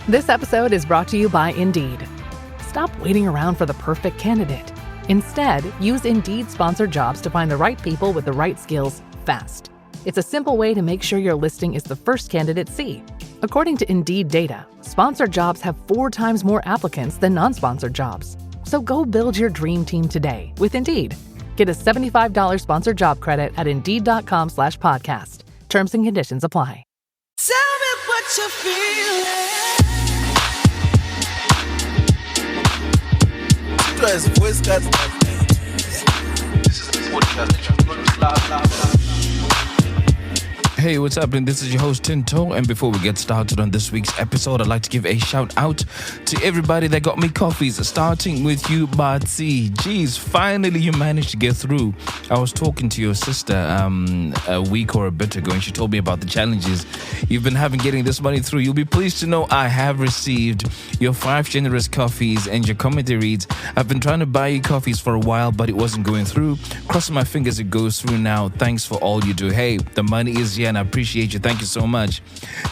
This episode is brought to you by Indeed. Stop waiting around for the perfect candidate. Instead, use Indeed sponsored jobs to find the right people with the right skills fast. It's a simple way to make sure your listing is the first candidates see. According to Indeed data, sponsored jobs have 4 times more applicants than non-sponsored jobs. So go build your dream team today with Indeed. Get a $75 sponsored job credit at Indeed.com/podcast. Terms and conditions apply. Tell me what you're feeling. This is the podcast. Hey, what's up? And this is your host, Tinto. And before we get started on this week's episode, I'd like to give a shout out to everybody that got me coffees, starting with you, Batsi. Geez, finally you managed to get through. I was talking to your sister a week or a bit ago, and she told me about the challenges you've been having getting this money through. You'll be pleased to know I have received your 5 generous coffees, and your commentary reads, I've been trying to buy you coffees for a while, but it wasn't going through. Crossing my fingers it goes through now. Thanks for all you do. Hey, the money is here, and I appreciate you. Thank you so much.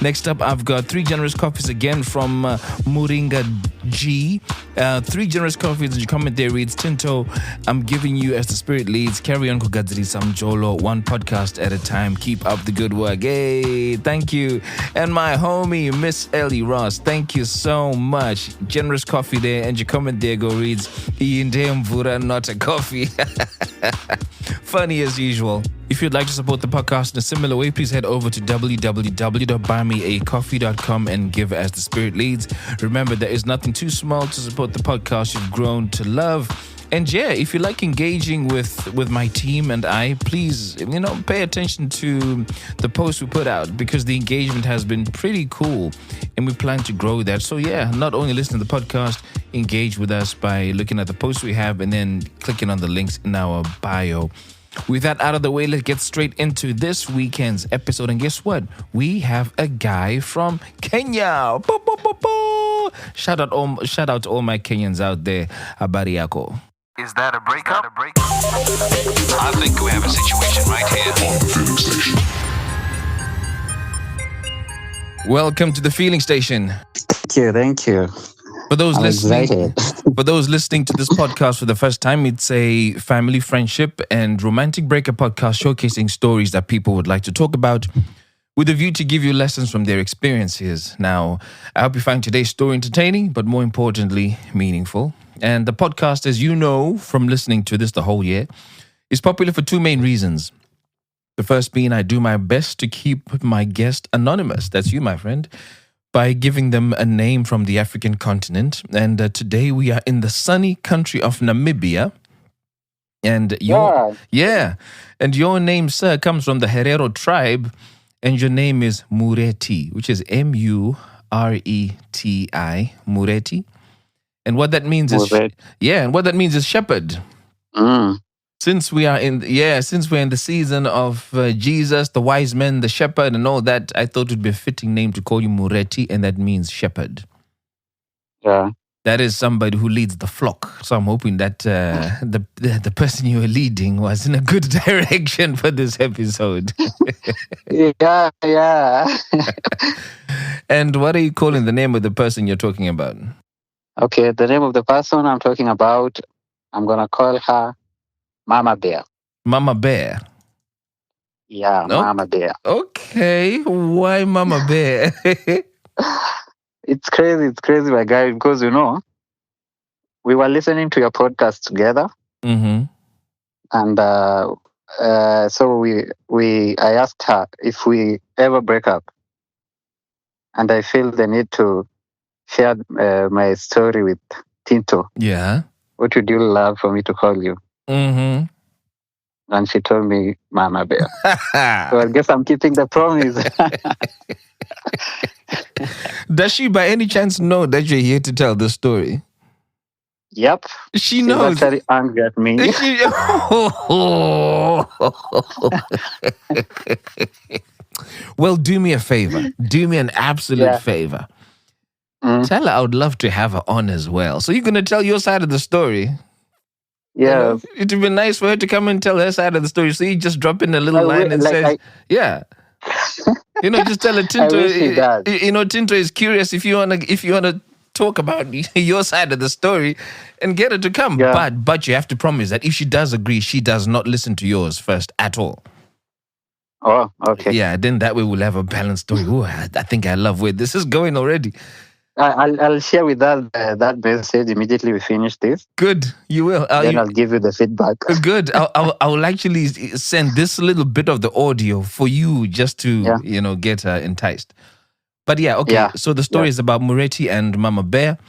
Next up, I've got 3 generous coffees again from Muringa G. 3 generous coffees, and your comment there reads, Tinto, I'm giving you as the spirit leads. Carry on kugadziri samjolo, 1 podcast at a time. Keep up the good work. Hey, thank you. And my homie, Miss Ellie Ross, thank you so much. Generous coffee there, and your comment there go reads, Iyinde mvura, not a coffee. Funny as usual. If you'd like to support the podcast in a similar way, please head over to www.buymeacoffee.com and give as the spirit leads. Remember, there is nothing too small to support the podcast you've grown to love. And yeah, if you like engaging with my team and I, please, pay attention to the posts we put out, because the engagement has been pretty cool and we plan to grow that. So yeah, not only listen to the podcast, engage with us by looking at the posts we have and then clicking on the links in our bio. With that out of the way, let's get straight into this weekend's episode. And guess what? We have a guy from Kenya. Bo, bo, bo, bo. Shout out to all my Kenyans out there. Habari yako. Is that a breakup? I think we have a situation right here. On the Feeling Station. Welcome to the Feeling Station. Thank you. For those excited. For those listening to this podcast for the first time, it's a family, friendship, and romantic breakup podcast showcasing stories that people would like to talk about, with a view to give you lessons from their experiences. Now, I hope you find today's story entertaining, but more importantly, meaningful. And the podcast, as you know from listening to this the whole year, is popular for 2 main reasons. The first being I do my best to keep my guest anonymous. That's you, my friend, by giving them a name from the African continent. And today we are in the sunny country of Namibia. And and your name, sir, comes from the Herero tribe, and your name is Mureti, which is Mureti, Mureti. And what that means is shepherd. Mm. Since we're in the season of Jesus, the wise men, the shepherd, and all that, I thought it would be a fitting name to call you Mureti, and that means shepherd. Yeah. That is somebody who leads the flock. So I'm hoping that the person you were leading was in a good direction for this episode. Yeah. And what are you calling the name of the person you're talking about? Okay, the name of the person I'm talking about, I'm going to call her Mama Bear. Mama Bear? Yeah, Nope. Mama Bear. Okay, why Mama Bear? It's crazy, my guy, because, we were listening to your podcast together. Mm-hmm. And so I asked her if we ever break up. And I feel the need to share my story with Tinto. Yeah. What would you love for me to call you? Mm-hmm. And she told me Mama Bear. So I guess I'm keeping the promise. Does she by any chance know that you're here to tell the story? Yep. She knows. She's actually angry at me. Well, do me a favor. Do me an absolute favor. Mm. Tell her I would love to have her on as well. So you're going to tell your side of the story? Yeah. It would be nice for her to come and tell her side of the story. So you just drop in a little line and say, yeah. Just tell her I Tinto. wish he does. Tinto is curious if you wanna talk about your side of the story, and get her to come. Yeah. But you have to promise that if she does agree, she does not listen to yours first at all. Oh, okay. Yeah, then that way we'll have a balanced story. Oh, I think I love where this is going already. I'll share with us that message immediately we finish this. Good, you will. Then I'll give you the feedback. Good. I will actually send this little bit of the audio for you just to get her enticed. But yeah, okay. Yeah. So the story is about Moretti and Mama Bear.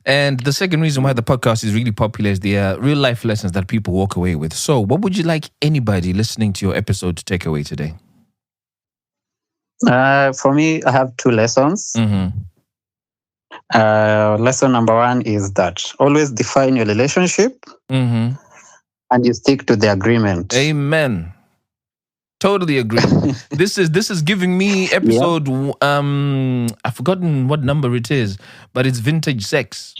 And the second reason why the podcast is really popular is the real life lessons that people walk away with. So what would you like anybody listening to your episode to take away today? For me, I have 2 lessons. Mm-hmm. Lesson number 1 is that always define your relationship and you stick to the agreement. Amen. Totally agree. This is giving me episode. I've forgotten what number it is, but it's vintage sex.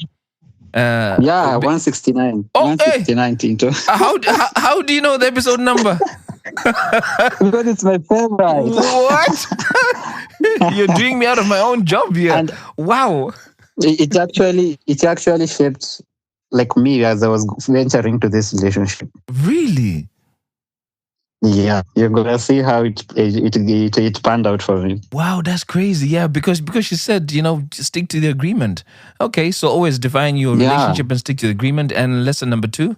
169. Oh, 169, Tinto. How do you know the episode number? Because it's my favorite. What? You're doing me out of my own job here. And wow. It actually shaped like me as I was venturing to this relationship. Really? Yeah, you're gonna see how it panned out for me. Wow, that's crazy. Yeah, because she said, stick to the agreement. Okay, so always define your relationship and stick to the agreement. And lesson number 2?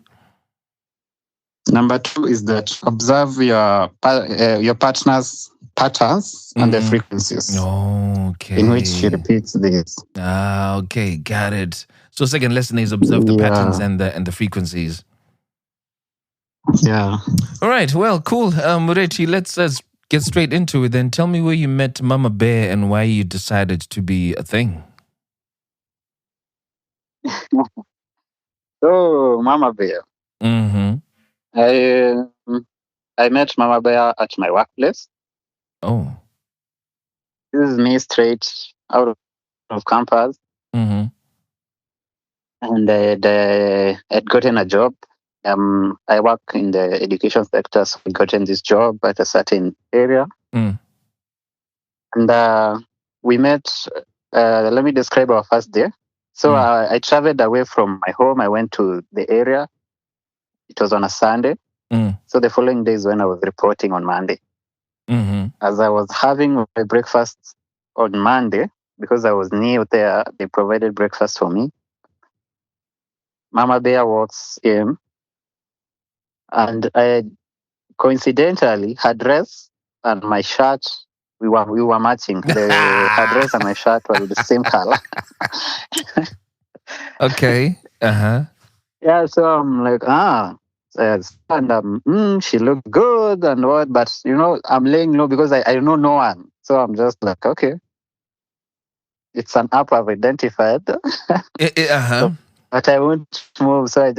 Number 2 is that observe your partner's patterns and the frequencies. Okay. In which she repeats this. Okay, got it. So second lesson is observe the patterns and the frequencies. Yeah. All right. Well, cool. Moretti, let's get straight into it then. Tell me where you met Mama Bear and why you decided to be a thing. So, Mama Bear. Mm-hmm. I met Mama Bear at my workplace. Oh. This is me straight out of campus. Mm-hmm. And I'd gotten a job. I work in the education sector, so I got in this job at a certain area. And we met, let me describe our first day. So I traveled away from my home. I went to the area. It was on a Sunday. So the following day is when I was reporting on Monday. As I was having my breakfast on Monday, because I was near there, they provided breakfast for me. Mama Bear walks in. And I coincidentally, her dress and my shirt, we were matching. Her dress and my shirt were the same color. Okay. Yeah, so I'm like, and she looked good and what, but I'm laying low because I know no one. So I'm just like, okay, it's an app I've identified. But I won't move. So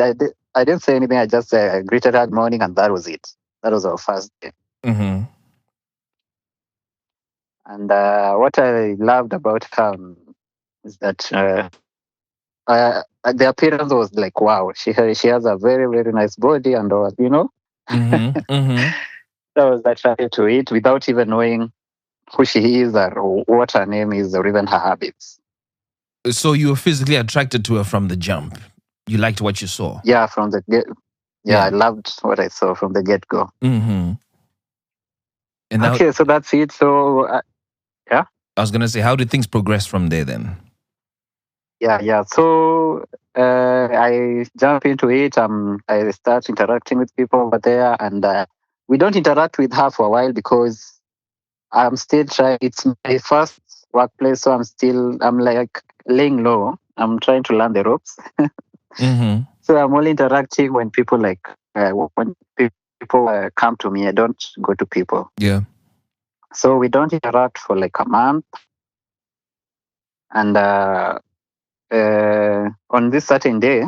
I didn't say anything. I just greeted her good morning, and that was it. That was our first day. And what I loved about her is that the appearance was like, wow, she has a very, very nice body and all, That was attracted to it without even knowing who she is or what her name is or even her habits. So you were physically attracted to her from the jump. You liked what you saw. Yeah, from the get. Yeah, I loved what I saw from the get-go. And now, okay, so that's it. So, yeah. I was gonna say, how did things progress from there then? Yeah. So I jump into it. I start interacting with people over there, and we don't interact with her for a while because I'm still trying. It's my first workplace, so I'm like laying low. I'm trying to learn the ropes. So I'm only interacting when people when people come to me. I don't go to people. Yeah. So we don't interact for like a month, and on this certain day,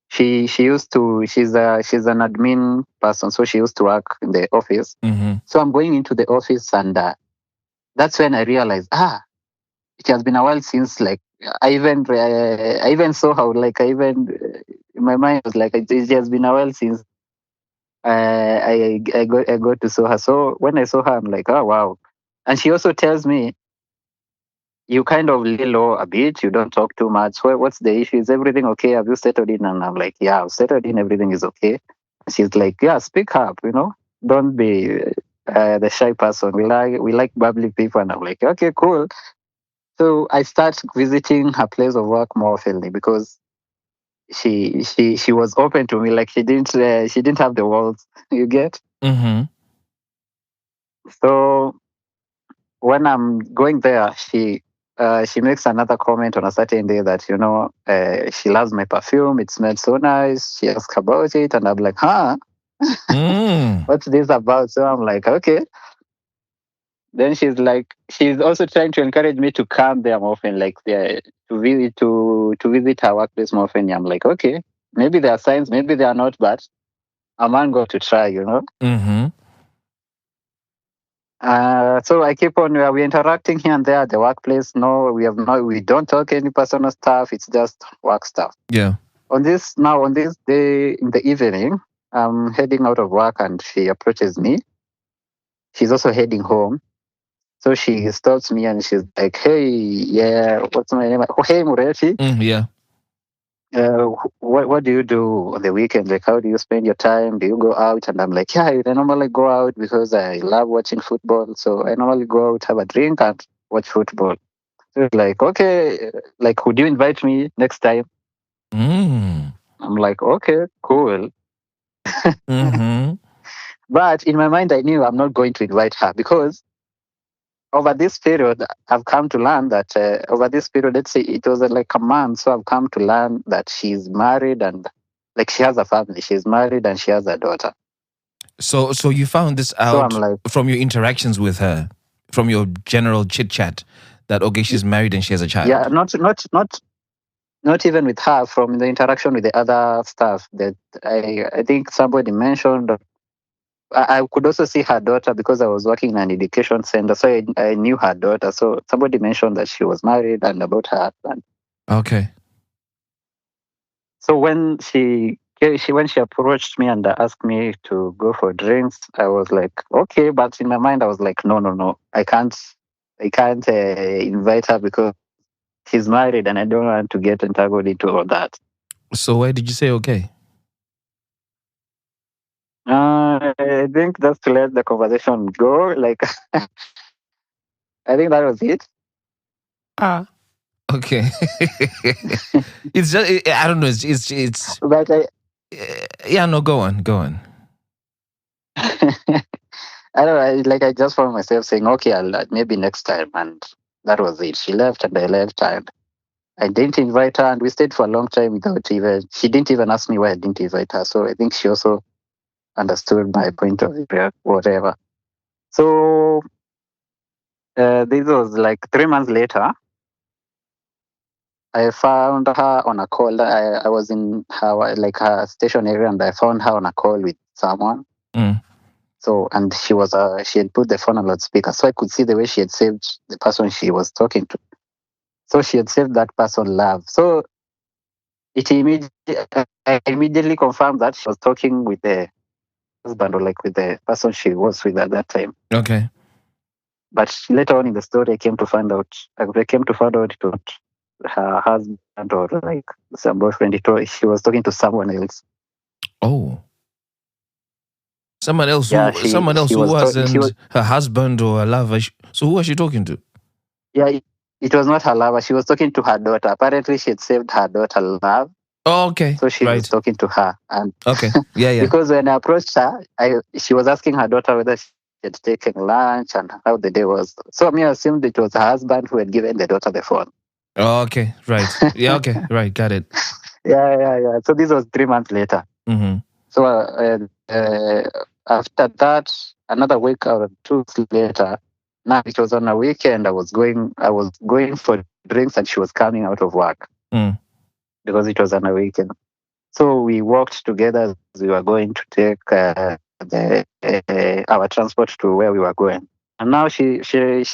she's an admin person, so she used to work in the office. So I'm going into the office, and that's when I realized, it has been a while since I even saw how in my mind was like, it has been a while since I got to saw her. So when I saw her, I'm like, oh wow. And she also tells me, you kind of lay low a bit. You don't talk too much. What's the issue? Is everything okay? Have you settled in? And I'm like, yeah, I've settled in. Everything is okay. And she's like, yeah, speak up. Don't be the shy person. We like bubbly people. And I'm like, okay, cool. So I start visiting her place of work more often because she was open to me. Like she didn't have the walls. You get? Mm-hmm. So when I'm going there, she makes another comment on a certain day that she loves my perfume. It smells so nice. She asks about it, and I'm like, huh, Mm. what's this about? So I'm like, okay. Then she's also trying to encourage me to come there more often, like to visit her workplace more often. I'm like, okay, maybe there are signs, maybe they are not, but a man got to try. Mm-hmm. So I keep on. We're interacting here and there at the workplace. No, we don't talk any personal stuff. It's just work stuff. Yeah. On this day in the evening, I'm heading out of work and she approaches me. She's also heading home. So she stops me and she's like, "Hey, yeah, what's my name? Oh, hey, Mureti. Yeah. What do you do on the weekend? Like, how do you spend your time? Do you go out?" And I'm like, "Yeah, I normally go out because I love watching football. So I normally go out, have a drink, and watch football." So it's like, okay, like, would you invite me next time? Mm. I'm like, okay, cool. Mm-hmm. But in my mind, I knew I'm not going to invite her because over this period, I've come to learn that over this period, let's say it was like a month, so I've come to learn that she's married and like she has a family. She's married and she has a daughter. So you found this So I'm out like, from your interactions with her, from your general chit chat, that okay, she's married and she has a yeah, child. not even with her. From the interaction with the other staff, that I think somebody mentioned. I could also see her daughter because I was working in an education center, so I knew her daughter. So somebody mentioned that she was married and about her husband. Okay. So when she approached me and asked me to go for drinks, I was like, okay, but in my mind I was like, no, I can't invite her because she's married and I don't want to get entangled into all that. So why did you say okay? I think just to let the conversation go, like I think that was it. Ah. Okay. It's just I don't know. It's But yeah. No, go on. Go on. I don't know. Like I just found myself saying, okay, maybe next time, and that was it. She left and I left, and I didn't invite her, and we stayed for a long time without even. She didn't even ask me why I didn't invite her. So I think she also understood my point of view, whatever. So this was like 3 months later. I found her on a call. I was in her station area, and I found her on a call with someone. Mm. So and she had put the phone on loudspeaker, so I could see the way she had saved the person she was talking to. So she had saved that person love. So I immediately confirmed that she was talking with the husband or like with the person she was with at that time. Okay. But later on in the story, I came to find out it was her husband or like some boyfriend. She was talking to someone else. Oh, someone else Yeah, who someone else she who was she was wasn't her husband or a lover. So who was she talking to? yeah. It was not her lover. She was talking to her daughter. Apparently, she had saved her daughter love. Oh, okay. So she was Right. talking to her, and Okay. Yeah. Yeah. because when I approached her, she was asking her daughter whether she had taken lunch and how the day was. So I assumed it was her husband who had given the daughter the phone. Oh, okay. Right. Yeah. Okay. Right. Got it. Yeah. So this was 3 months later. Mm-hmm. So after that, another week or 2 weeks later, now it was on a weekend. I was going for drinks, and she was coming out of work Mm. because it was on a weekend. So we walked together as we were going to take our transport to where we were going. And now she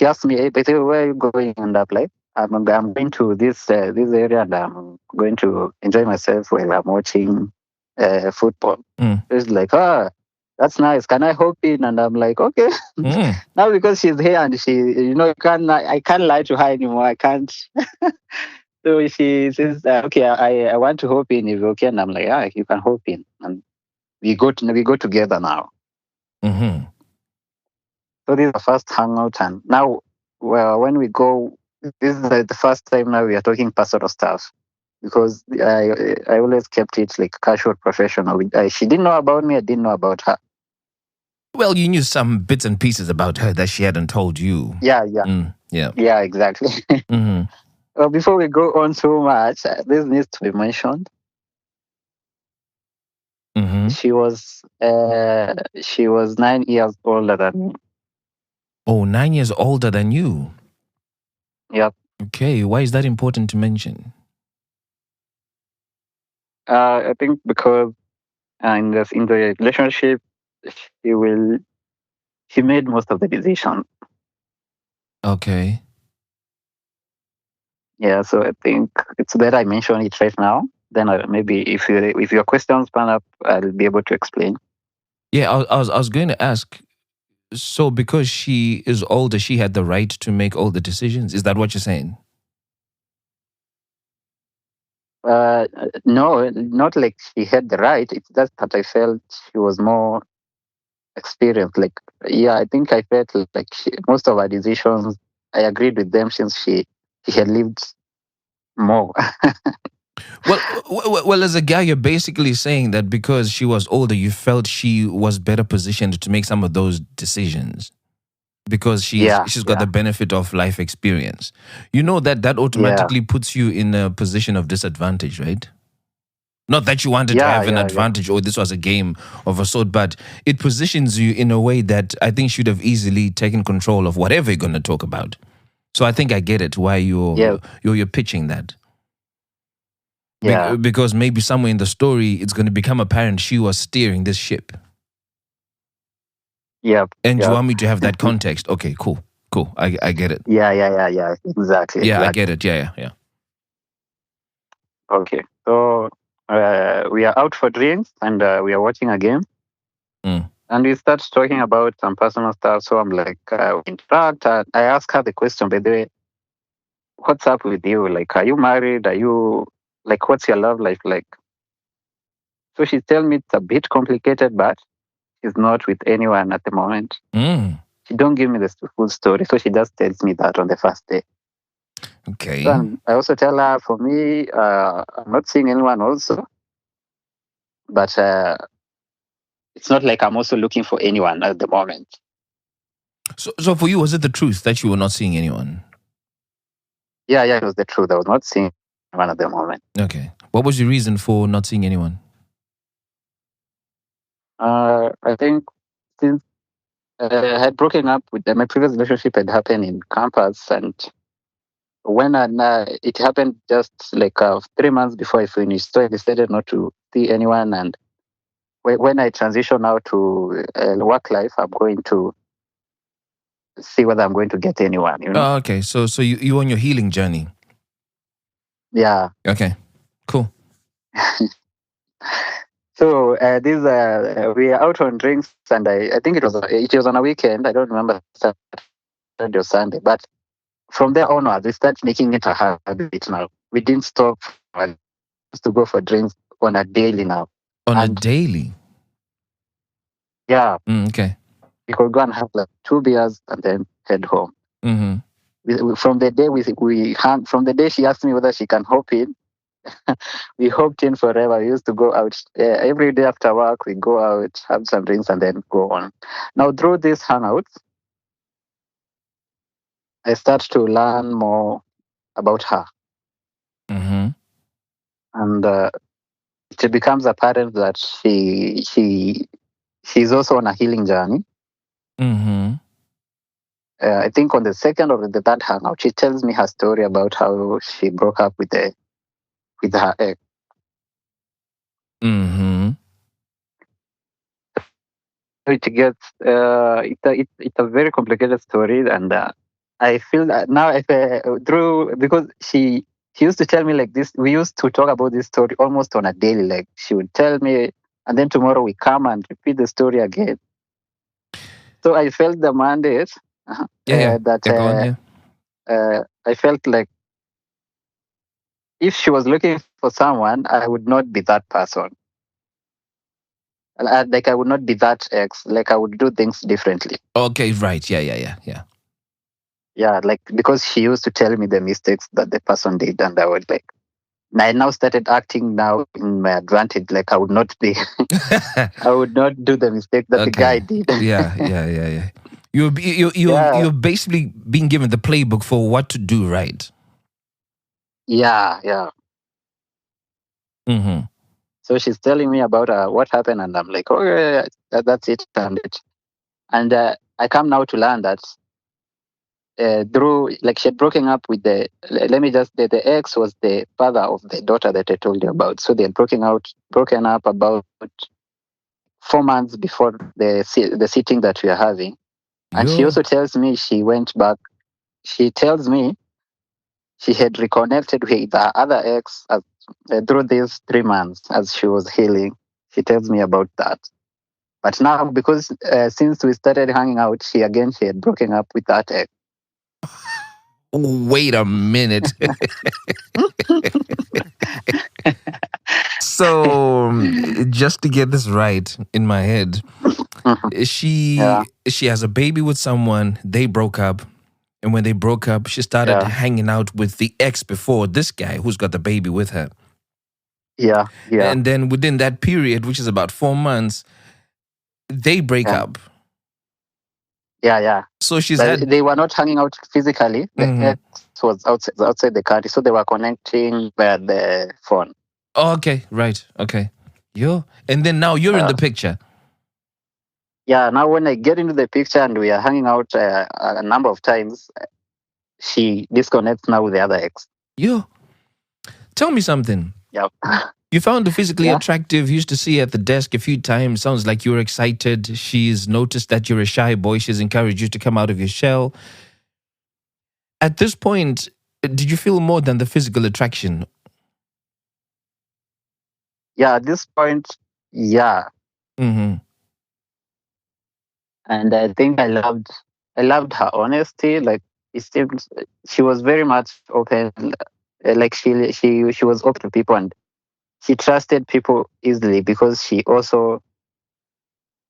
asked me, "Hey, by the way, where are you going?" And I'm like, I'm going to this area, and I'm going to enjoy myself while I'm watching football." Mm. It's like, that's nice. Can I hop in? And I'm like, okay. Mm. Now because she's here and she, I can't lie to her anymore. I can't. So she says, okay, I want to hop in. If you're okay, and I'm like, yeah, you can hop in, and we go together now. Mm-hmm. So this is the first hangout, and now, well, when we go, this is the first time now we are talking personal stuff because I always kept it like casual, professional. She didn't know about me. I didn't know about her. Well, you knew some bits and pieces about her that she hadn't told you. Yeah, Yeah. yeah, exactly. Mm-hmm. Well, before we go on so much, this needs to be mentioned. Mm-hmm. She was 9 years older than me. Oh, 9 years older than you. Yep. Okay. Why is that important to mention? I think because in the relationship, she will she made most of the decisions. Okay. Yeah, so I think it's better I mention it right now. Then maybe if your questions pan up, I'll be able to explain. Yeah, I was going to ask. So, because she is older, she had the right to make all the decisions. Is that what you're saying? No, not like she had the right. It's just that I felt she was more experienced. Like, yeah, I think I felt like most of her decisions, I agreed with them since she had lived more. Well, as a guy, you're basically saying that because she was older, you felt she was better positioned to make some of those decisions because she's got Yeah, the benefit of life experience. You know that yeah, automatically puts you in a position of disadvantage, right? Not that you wanted to yeah, have an yeah, yeah, advantage or this was a game of a sort, but it positions you in a way that I think should have easily taken control of whatever you're going to talk about. So I think I get it why yeah, you're pitching that. yeah, Because maybe somewhere in the story it's going to become apparent she was steering this ship. yep, And you yep. want me to have that context? Okay, cool. I get it. Yeah. Exactly, Yeah, I exactly. get it. Yeah. Okay, so we are out for drinks and we are watching a game. Mm. And we start talking about some personal stuff. So I'm like, in fact, I asked her the question, by the way, what's up with you? Like, are you married? Are you, like, what's your love life like? So she tells me it's a bit complicated, but she's not with anyone at the moment. Mm. She don't give me the full story. So she just tells me that on the first day. Okay. So I also tell her, for me, I'm not seeing anyone also, but it's not like I'm also looking for anyone at the moment. So for you, was it the truth that you were not seeing anyone? Yeah, it was the truth. I was not seeing anyone at the moment. Okay. What was your reason for not seeing anyone? I think since I had broken up with my previous relationship had happened in campus, and when it happened just like 3 months before I finished, so I decided not to see anyone. And when I transition now to work life, I'm going to see whether I'm going to get anyone. Oh, okay. So you on your healing journey. Yeah. Okay. Cool. So we are out on drinks, and I think it was on a weekend. I don't remember Saturday or Sunday, but from there onwards, we start making it a habit now. We didn't stop to go for drinks on a daily now. On a And daily. yeah, Okay. we could go and have like 2 beers and then head home. Mm-hmm. From the day from the day she asked me whether she can hop in, we hopped in forever. We used to go out every day after work. We go out, have some drinks, and then go on. Now through these hangouts, I start to learn more about her, Mm-hmm. and it becomes apparent that she's also on a healing journey. Mm-hmm. I think on the second or the third hangout, she tells me her story about how she broke up with her ex. Mm-hmm. It gets it's a very complicated story, and I feel that now through because she used to tell me like this. We used to talk about this story almost on a daily. Like she would tell me and then tomorrow we come and repeat the story again. So I felt the mandate that Go on, I felt like if she was looking for someone, I would not be that person. Like I would not be that ex. Like I would do things differently. Okay, right. Yeah. Yeah, like because she used to tell me the mistakes that the person did, and I would like. I now started acting now in my advantage. Like I would not be, I would not do the mistake that the guy did. Yeah. You're Yeah. you're basically being given the playbook for what to do, right? Yeah. Mm-hmm. So she's telling me about what happened, and I'm like, oh yeah, that's it, and I come now to learn that through like she had broken up with let me just the ex was the father of the daughter that I told you about. So they had broken up about 4 months before the sitting that we are having. And she also tells me she went back. She tells me she had reconnected with her other ex through these 3 months as she was healing. She tells me about that. But now, because since we started hanging out, she had broken up with that ex. Wait a minute. So, just to get this right in my head, she has a baby with someone. They broke up, and when they broke up, she started hanging out with the ex before this guy who's got the baby with her. Yeah. And then within that period, which is about 4 months, they break up. Yeah. So they were not hanging out physically. The ex was outside the country, so they were connecting via the phone. Oh, okay, right, okay. And then now you're in the picture. Yeah, now when I get into the picture and we are hanging out a number of times, she disconnects now with the other ex. Tell me something. Yep. You found her physically attractive. You used to see her at the desk a few times. Sounds like you were excited. She's noticed that you're a shy boy. She's encouraged you to come out of your shell. At this point, did you feel more than the physical attraction? Yeah, at this point, yeah. Mm-hmm. And I think I loved her honesty. Like it seemed she was very much open. Like she was open to people, and she trusted people easily because she also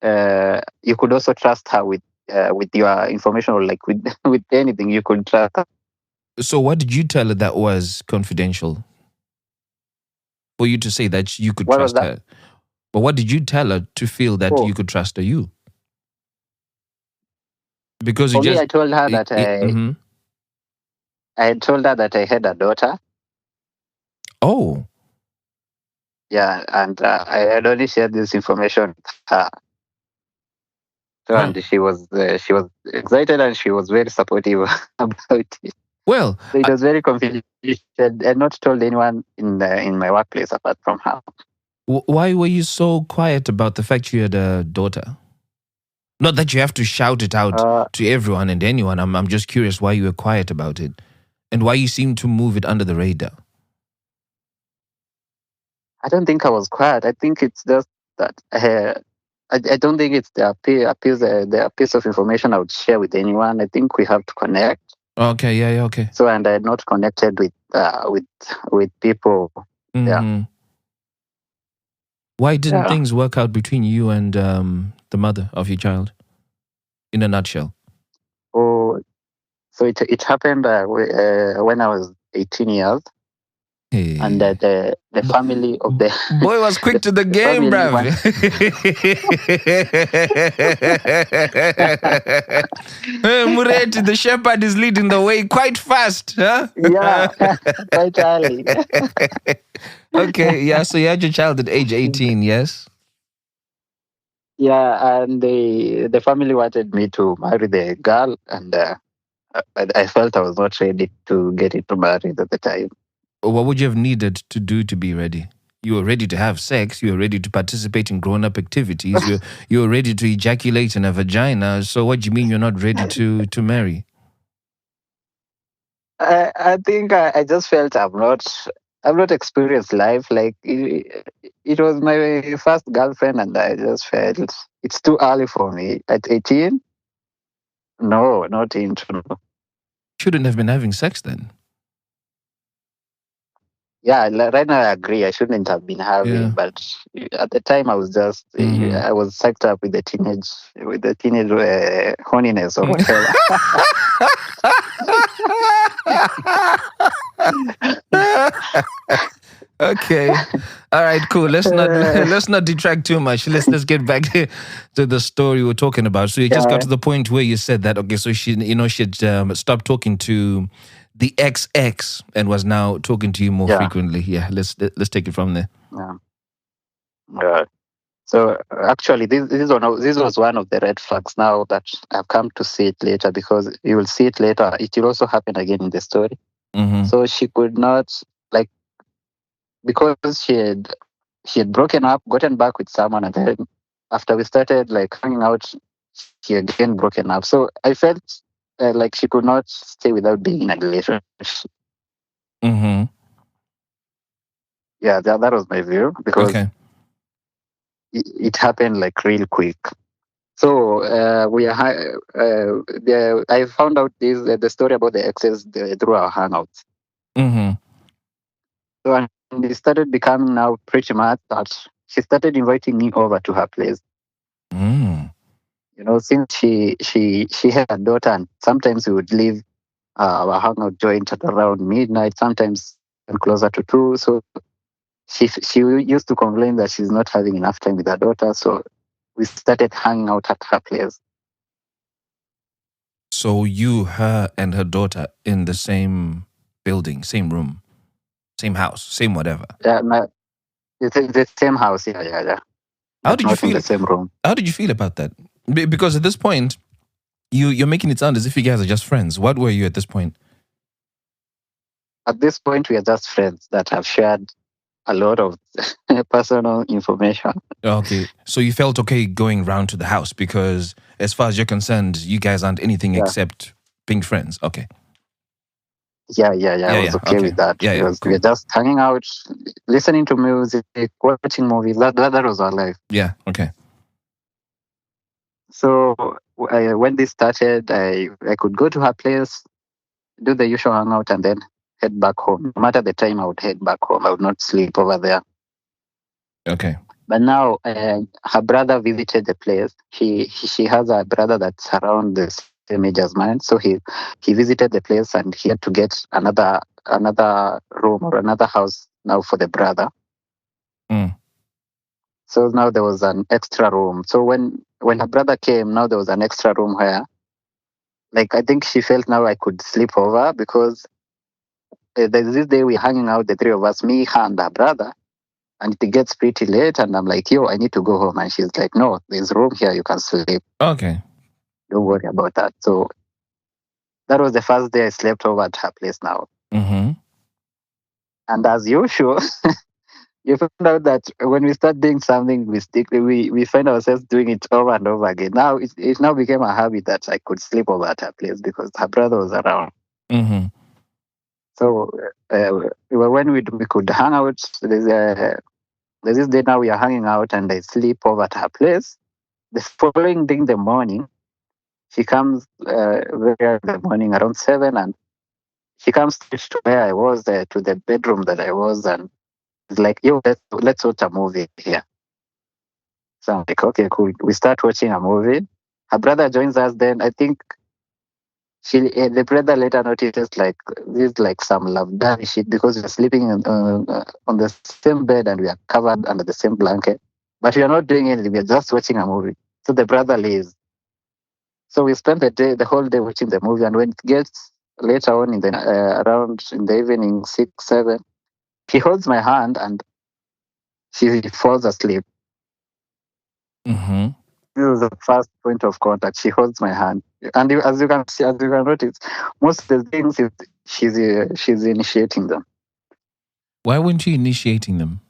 you could also trust her with your information, or like with with anything you could trust her. So what did you tell her that was confidential for you to say that you could trust her? But what did you tell her to feel that you could trust her? Because I told her that I had told her that I had a daughter. Oh. Yeah, and I had only shared this information with her. So, and she was excited and she was very supportive about it. Well, so it was very confidential. I had not told anyone in my workplace apart from her. Why were you so quiet about the fact you had a daughter? Not that you have to shout it out to everyone and anyone. I'm just curious why you were quiet about it and why you seem to move it under the radar. I don't think I was quiet. I think it's just that I don't think it's the piece of information I would share with anyone. I think we have to connect. Okay, yeah, okay. So, and I had not connected with people. Mm-hmm. Yeah. Why didn't things work out between you and the mother of your child? In a nutshell. Oh, so it happened when I was 18 years. Hey. And the family of the boy was quick to the game, bruv. Mureti, the shepherd is leading the way quite fast, huh? Yeah, quite early. Okay, yeah. So you had your child at age 18, yes? Yeah, and the family wanted me to marry the girl, and I felt I was not ready to get into marriage at the time. What would you have needed to do to be ready? You were ready to have sex. You were ready to participate in grown-up activities. You were ready to ejaculate in a vagina. So what do you mean you're not ready to marry? I think I just felt I'm not I've not experienced life. Like it was my first girlfriend, and I just felt it's too early for me at 18. No, not into. No. Shouldn't have been having sex then. Yeah, right now I agree. I shouldn't have been having, Yeah. but at the time I was just Mhm. I was psyched up with the teenage horniness or whatever. Okay. All right, cool. Let's not Uh, let's not detract too much. Let's get back to the story we're talking about. So you just got yeah, to the point where you said that okay, so she'd stopped talking to the ex and was now talking to you more yeah, frequently. Yeah, let's take it from there. yeah. Yeah. So actually, this was one of the red flags. Now that I've come to see it later, because you will see it later. It will also happen again in the story. Mhm. So she could not, like, because she had broken up, gotten back with someone, and then after we started like hanging out, she again broken up. So I felt like she could not stay without being in a relationship. Mhm. Yeah, that was my view, because Okay. it happened like real quick. So I found out the story about the exes through our hangouts. Mhm. So and it started becoming now pretty much that she started inviting me over to her place. Mm. Since she had a daughter, and sometimes we would leave our hangout joint at around midnight, sometimes and closer to 2. So she used to complain that she's not having enough time with her daughter. So we started hanging out at her place. So you, her, and her daughter in the same building, same room, same house, same whatever. Yeah, it's the same house. Yeah, yeah, yeah. How But did you not in feel? the same room. How did you feel about that? Because at this point, you're making it sound as if you guys are just friends. What were you at this point? At this point, we are just friends that have shared a lot of personal information. Okay, so you felt okay going round to the house because, as far as you're concerned, you guys aren't anything Yeah, except being friends. Okay. yeah, yeah, yeah. I Yeah, was yeah. okay Okay. with that, Yeah, yeah. because we Cool. are just hanging out, listening to music, watching movies. That was our life. Yeah. Okay. So when this started, I could go to her place, do the usual hangout, and then head back home. No matter the time, I would head back home. I would not sleep over there. Okay. But now her brother visited the place. She has a brother that's around the same age as mine. So he visited the place, and he had to get another room or another house now for the brother. Mm. So now there was an extra room. So when her brother came, now there was an extra room where, like, I think she felt now I could sleep over, because there's this day we're hanging out, the three of us, me, her, and her brother. And it gets pretty late, and I'm like, yo, I need to go home. And she's like, no, there's room here, you can sleep. Okay. Don't worry about that. So that was the first day I slept over at her place now. Mm-hmm. And as usual, you find out that when we start doing something, we find ourselves doing it over and over again. Now it now became a habit that I could sleep over at her place because her brother was around. Mm-hmm. So when we could hang out, there's this day now we are hanging out, and I sleep over at her place. The following day in the morning, she comes very early in the morning, around 7, and she comes straight to where I was, to the bedroom that I was, and it's like, yo, let's watch a movie here. So I'm like, okay, cool. We start watching a movie. Her brother joins us. Then I think the brother later notices like this, like some love daddy shit, because we're sleeping on the same bed, and we are covered under the same blanket, but we are not doing anything. We're just watching a movie. So the brother leaves. So we spent the whole day watching the movie, and when it gets later on in the around in the evening 6, 7, he holds my hand, and she falls asleep. Mm-hmm. This is the first point of contact. She holds my hand, and as you can see, as you can notice, most of the things she's initiating them, Why weren't you initiating them?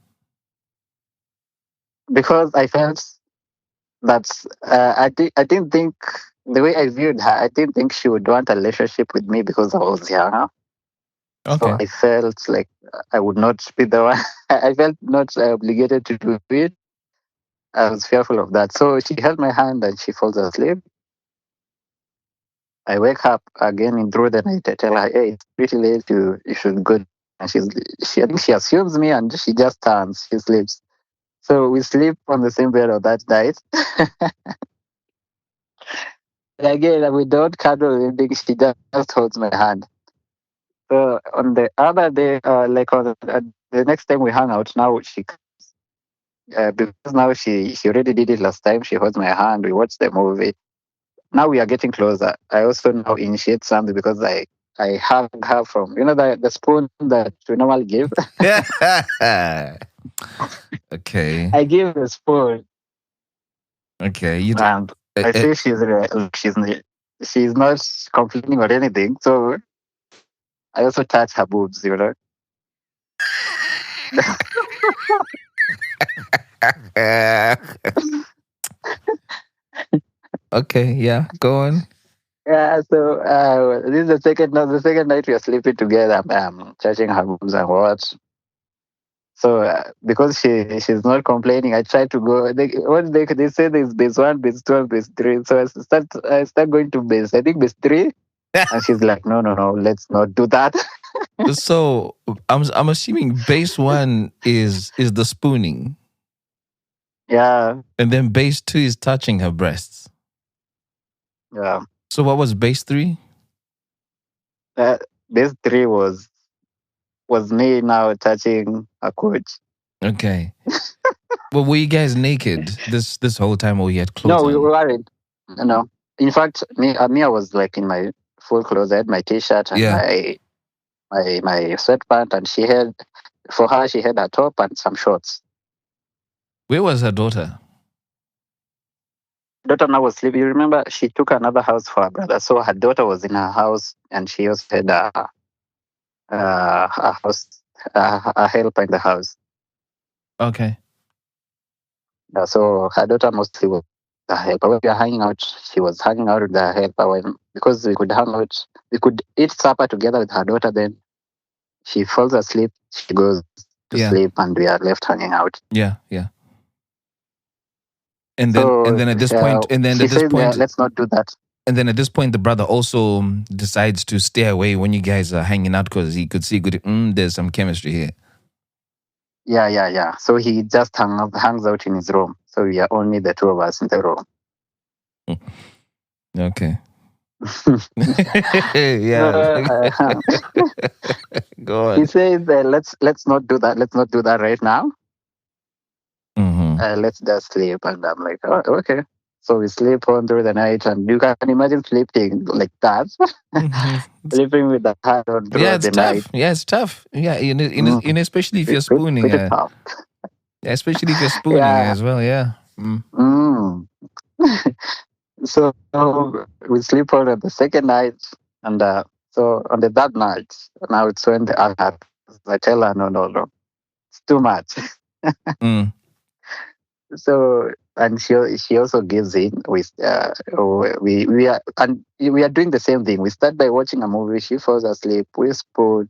because I felt that I didn't think the way I viewed her. I didn't think she would want a relationship with me because I was younger. Okay. So I felt like I would not be the one. I felt not obligated to do it. I was fearful of that. So she held my hand and she falls asleep. I wake up again in through the night. I tell her, "Hey, it's pretty late. You should go." And I think she assumes me and she just turns. She sleeps. So we sleep on the same bed of that night. And again, we don't cuddle or anything. She just holds my hand. So on the other day, like on the next time we hang out, now because now she already did it last time. She holds my hand. We watch the movie. Now we are getting closer. I also now initiate something because I hug her from the spoon that we normally give. Okay. I give the spoon Okay. You. and I see she's not complaining or anything. So I also touch her boobs. Okay. Yeah. Go on. Yeah, so this is the second night we are sleeping together. Touching her boobs and what. So because she's not complaining, I try to go. They say there's base one, base two, and base three. So I start going to base. I think base three, and she's like, no, no, no, let's not do that. So I'm assuming base one is the spooning, Yeah, and then base two is touching her breasts. yeah. So what was base three? Uh, base three was me now touching a coach. Okay. Well, were you guys naked this whole time, or you had clothes No, we on? weren't. No, in fact, me, I was like in my full clothes. I had my t-shirt and Yeah. my sweatpant, and for her she had a top and some shorts. Where was her daughter? Daughter now was sleeping. You remember she took another house for her brother, so her daughter was in her house, and she also had a house, a helper in the house. Okay. So her daughter mostly was the helper. When we were hanging out, she was hanging out with the helper because we could hang out, we could eat supper together with her daughter. Then she falls asleep, she goes to Yeah. sleep, and we are left hanging out. Yeah. Yeah. And So then at this point, she says, "Let's not do that." and then at this point, the brother also decides to stay away when you guys are hanging out because he could see there's some chemistry here. Yeah, yeah, yeah. So he just hangs out in his room. So we are only the two of us in the room. Okay. Yeah. Go on. He says, "Let's not do that. Let's not do that right now. Mm-hmm. Let's just sleep." And I'm like, "Oh, okay." So we sleep on through the night, and you can imagine sleeping like that, sleeping with the hand on Yeah, throughout it's the tough. night. Yeah, it's tough. Yeah, especially if you're It's pretty, spooning. pretty tough. Yeah, especially if you're spooning Yeah. as well. Yeah. Mm. So we sleep on the second night, and so on the third night, now it's when I tell her, no, no, no, it's too much. Mm. So and she also gives in. We are doing the same thing. We start by watching a movie. She falls asleep. We spoon.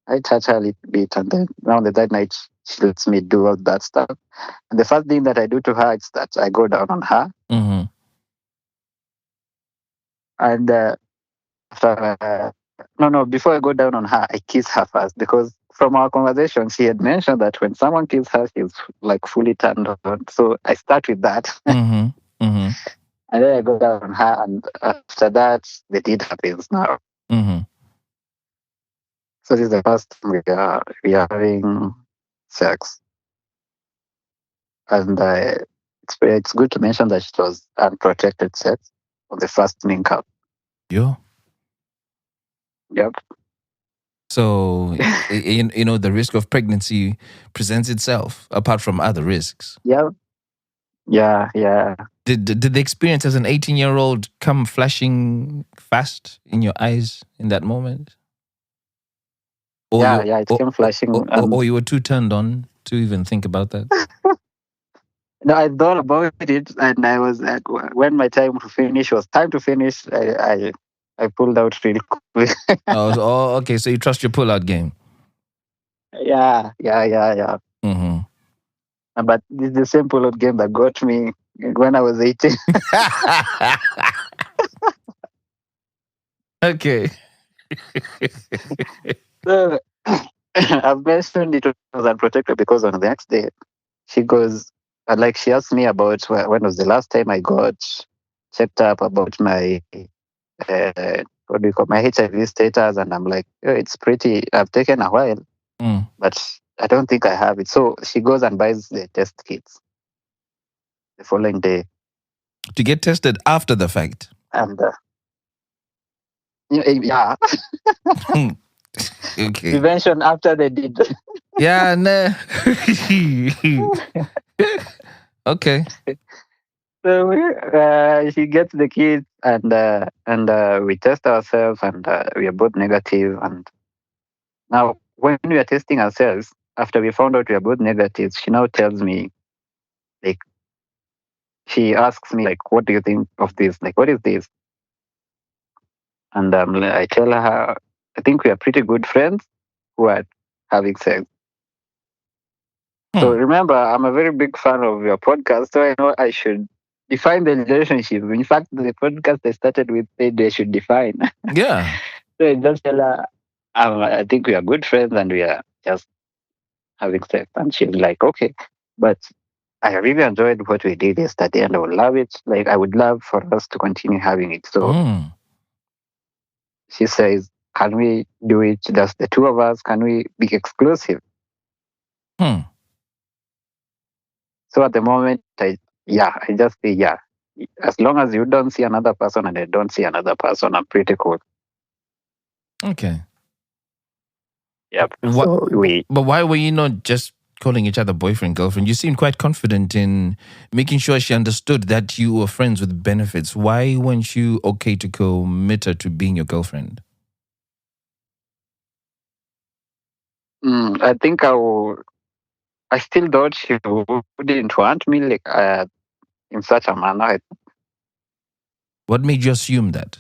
I touch her a little bit, and then now the third night she lets me do all that stuff. And the first thing that I do to her is that I go down on her, Mm-hmm. and after no, before I go down on her, I kiss her first because from our conversation she had mentioned that when someone kisses her, she's like fully turned on. So I start with that. Mm-hmm. Mm-hmm. And then I go down on her, and after that, the deed happens now. Mm-hmm. So this is the first time we are having sex, and it's good to mention that it was unprotected sex on the first link up. Yeah. Yep. So the risk of pregnancy presents itself apart from other risks. Yep. Yeah. Yeah. Did the experience as an 18-year-old come flashing fast in your eyes in that moment? Yeah. It came flashing. Or you were too turned on to even think about that? No, I thought about it, and I was like, when my time to finish was time to finish, I pulled out real quick. Okay. So you trust your pull-out game. Yeah. Mm-hmm. But this is the same pull-out game that got me when I was 18. Okay. So I've mentioned it was unprotected because on the next day she goes, like she asked me about when was the last time I got checked up about my what do you call my HIV status, and I'm like, "Oh, it's pretty. I've taken a while, Mm. but I don't think I have it." So she goes and buys the test kits the following day, To get tested after the fact. and yeah, Okay. prevention after they did. Yeah, no. Okay. So she gets the kids, and we test ourselves, and we are both negative. And now, when we are testing ourselves, after we found out we are both negative, she now tells me, like, she asks me, like, what do you think of this? Like, what is this? And I tell her, I think we are pretty good friends who are having sex. So remember, I'm a very big fan of your podcast, so I know I should define the relationship. In fact, the podcast I started with said they should define. Yeah. So I just tell her, I think we are good friends and we are just having sex. And she's like, okay. But I really enjoyed what we did yesterday and I would love it. Like, I would love for us to continue having it. So Mm. she says, can we do it just the two of us? Can we be exclusive? Hmm. So at the moment, I just say, yeah. As long as you don't see another person and I don't see another person, I'm pretty cool. Okay. Yep. So we but why were you not just calling each other boyfriend, girlfriend? You seemed quite confident in making sure she understood that you were friends with benefits. Why weren't you okay to commit her to being your girlfriend? I think I still thought she wouldn't want me like in such a manner. What made you assume that?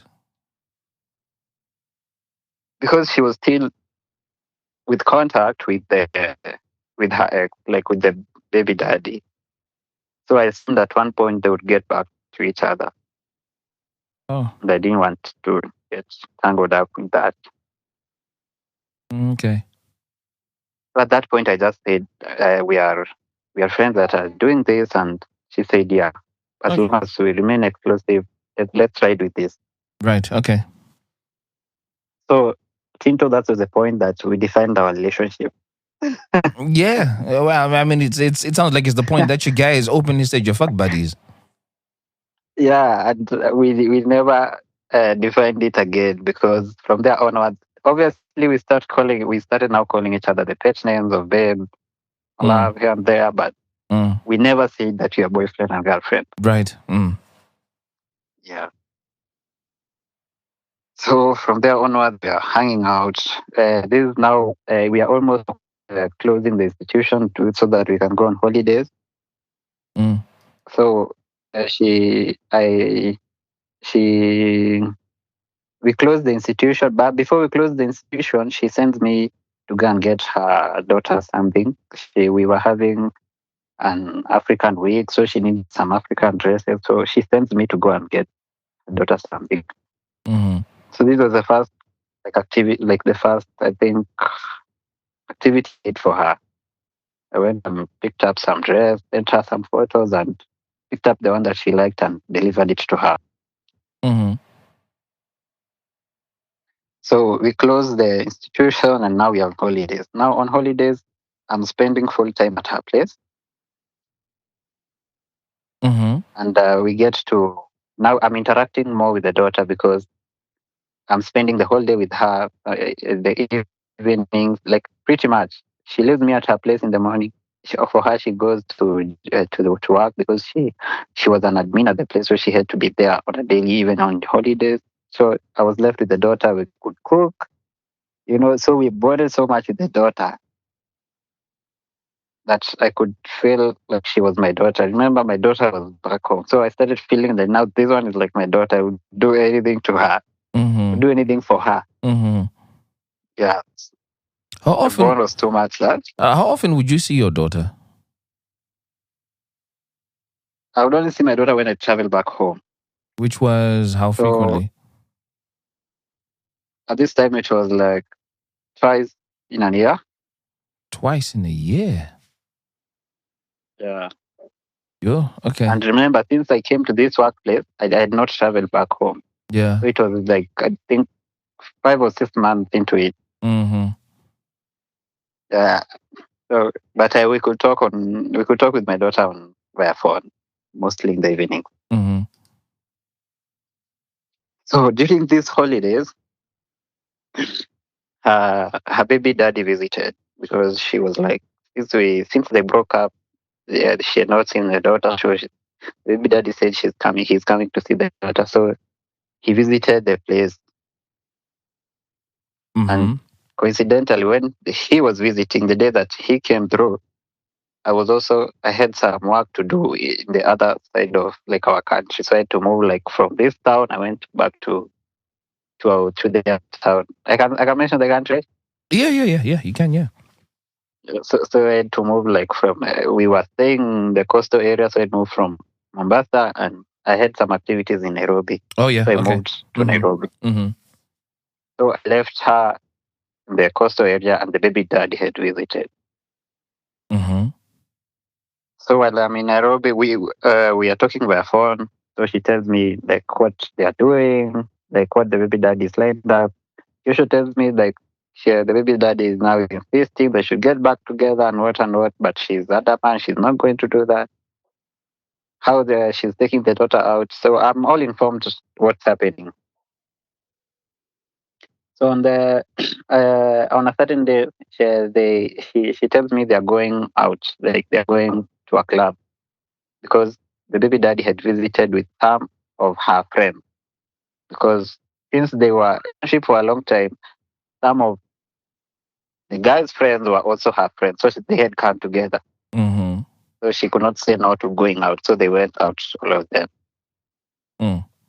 Because she was still with contact with with her ex, like with the baby daddy. So I assumed at one point they would get back to each other. Oh, And I didn't want to get tangled up with that. okay. So at that point, I just said we are friends that are doing this, and she said, yeah, as Okay. long as we remain exclusive, let's ride with this. Right. Okay. So Tinto, that was the point that we defined our relationship. Yeah. Well, I mean, it sounds like it's the point that you guys openly said you're fuck buddies. Yeah, and we never defined it again because from there onwards, obviously we started now calling each other the pet names of babe, love here and there, but we never said that we are boyfriend and girlfriend. Right. Yeah. So from there onwards, we are hanging out. This is now we are almost closing the institution so that we can go on holidays. So we closed the institution, but before we close the institution, she sends me to go and get her daughter something. We were having an African week, so she needs some African dresses. So she sends me to go and get her daughter something. So this was the first activity, like the first, I think, activity I did for her. I went and picked up some dress, sent her some photos, and picked up the one that she liked and delivered it to her. So we closed the institution and now we are on holidays. Now on holidays, I'm spending full time at her place. And we get to, now I'm interacting more with the daughter because I'm spending the whole day with her, the evenings, like pretty much. She leaves me at her place in the morning. For her, she goes to work because she was an admin at the place, so she had to be there on a daily, even on holidays. So I was left with the daughter. We could cook, so we bonded so much with the daughter that I could feel like she was my daughter. I remember my daughter was back home, so I started feeling that now this one is like my daughter. I would do anything to her. to do anything for her. Yeah. How The often? bond was too much that How often would you see your daughter? I would only see my daughter when I travel back home. Which was how So frequently? at this time, it was like twice in a year. Twice in a year. Yeah. Yeah. Okay. And remember, since I came to this workplace, I had not traveled back home. Yeah. So it was like, I think 5 or 6 months into it. Yeah. So, but we could talk with my daughter on via phone, mostly in the evening. So during these holidays, her baby daddy visited because she was like, since they broke up, yeah, she had not seen the daughter. So baby daddy said he's coming to see the daughter. So he visited the place. And coincidentally, when he was visiting, the day that he came through, I had some work to do in the other side of like our country. So I had to move like from this town. I went back to the other town. I can mention the country. Yeah. You can. Yeah. So I had to move like from we were staying in the coastal area, so I moved from Mombasa, and I had some activities in Nairobi. Oh yeah. So I Okay. moved to Nairobi. So I left her in the coastal area, and the baby daddy had visited. So while I'm in Nairobi, we are talking by phone. So she tells me like what they are doing, like what the baby daddy is lined up. She tells me like the baby daddy is now insisting they should get back together and what, but she's adamant she's not going to do that. She's taking the daughter out. So I'm all informed what's happening. So on on a certain day, she tells me they're going out, like they're going to a club because the baby daddy had visited with some of her friends. Because since they were in a relationship for a long time, some of the guy's friends were also her friends, so they had come together. So she could not say no to going out, so they went out, all of them.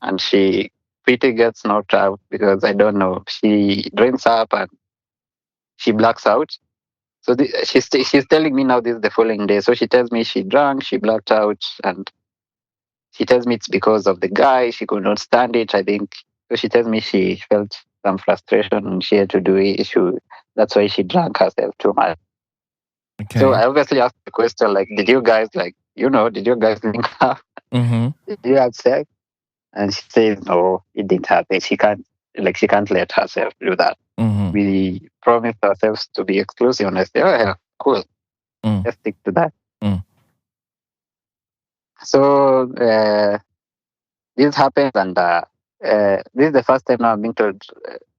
And she pretty gets knocked out because I don't know. She drinks up and she blacks out. So she's telling me now this is the following day. So she tells me she drank, she blacked out, and she tells me it's because of the guy. She could not stand it, I think. So she tells me she felt some frustration and she had to do it. That's why she drank herself too much. Okay. So I obviously asked the question like, did you guys link up? Did you have sex? And she says, no, it didn't happen. She can't let herself do that. We promised ourselves to be exclusive. And I say, oh, yeah, cool. Let's stick to that. So this happens, and this is the first time now I'm being told,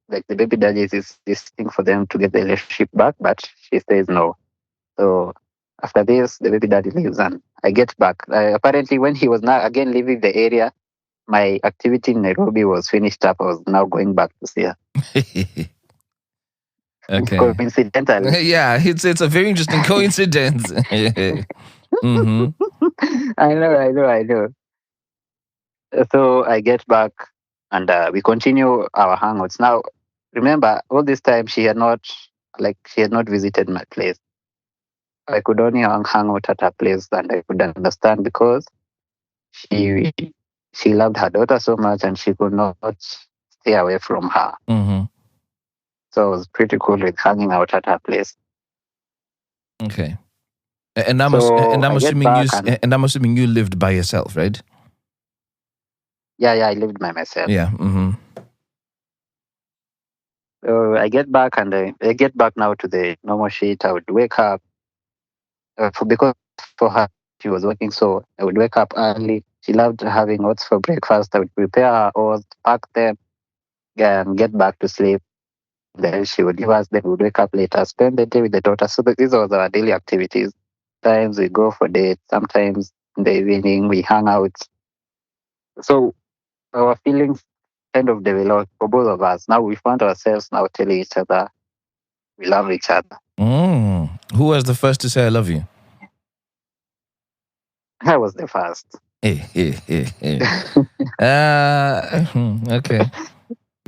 like the baby daddy is this thing for them to get the relationship back, but she says no. So after this, the baby daddy leaves, and I get back. Apparently, when he was now again leaving the area, my activity in Nairobi was finished up. I was now going back to see her. Okay. Coincidentally. Yeah, it's a very interesting coincidence. I know. So I get back and we continue our hangouts. Now, remember, all this time she had not visited my place. I could only hang out at her place, and I could understand because she loved her daughter so much and she could not stay away from her. So I was pretty cool with hanging out at her place. Okay. And I'm assuming you lived by yourself, right? Yeah, I lived by myself. Yeah. So I get back and I get back now to the normal shit. I would wake up because for her she was working, so I would wake up early. She loved having oats for breakfast. I would prepare her oats, pack them, and get back to sleep. Then she would give us. Then we would wake up later, spend the day with the daughter. So these was our daily activities. Sometimes we go for dates. Sometimes in the evening we hang out. So our feelings kind of developed for both of us. Now we found ourselves now telling each other we love each other. Who was the first to say I love you? I was the first. Okay.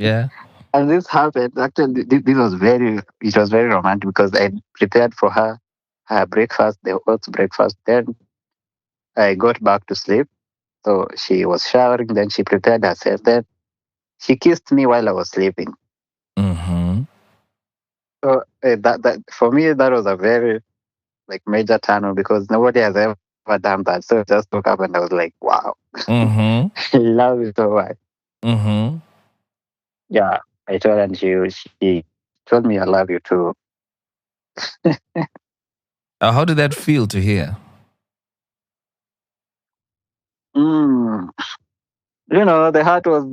Yeah. And this happened. Actually, it was very romantic because I prepared for her breakfast, the oats breakfast. Then I got back to sleep. So she was showering. Then she prepared herself. Then she kissed me while I was sleeping. Mm-hmm. So that for me that was a very like major turn on because nobody has ever done that. So I just woke up and I was like, wow, Mm-hmm. I love it so much. Mm-hmm. Yeah, I told her and she told me I love you too. How did that feel to hear? Mm. The heart was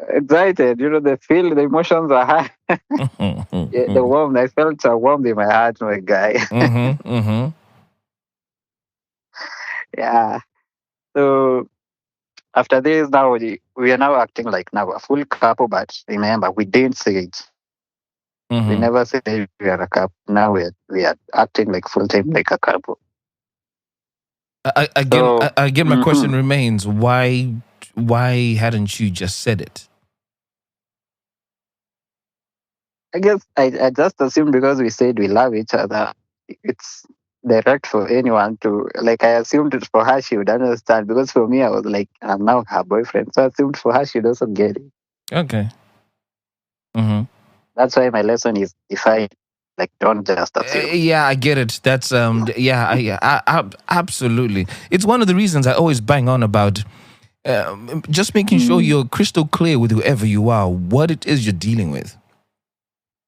excited. The emotions are high. Yeah, the Mm-hmm. warmth, I felt a warmth in my heart, my guy. Mm-hmm. Yeah. So after this, now we are now acting like now a full couple, but remember, we didn't say it. We Mm-hmm. never said we are a couple. Now we are acting like full time like a couple. So Again, my question mhm. remains: why hadn't you just said it? I guess I just assumed because we said we love each other, it's direct for anyone to like. I assumed it for her she would understand because for me I was like I'm now her boyfriend, so I assumed for her she'd also get it. Okay. Mm-hmm. That's why my lesson is define like don't just assume. Yeah, I get it. That's yeah, absolutely. It's one of the reasons I always bang on about just making sure Mm, you're crystal clear with whoever you are, what it is you're dealing with.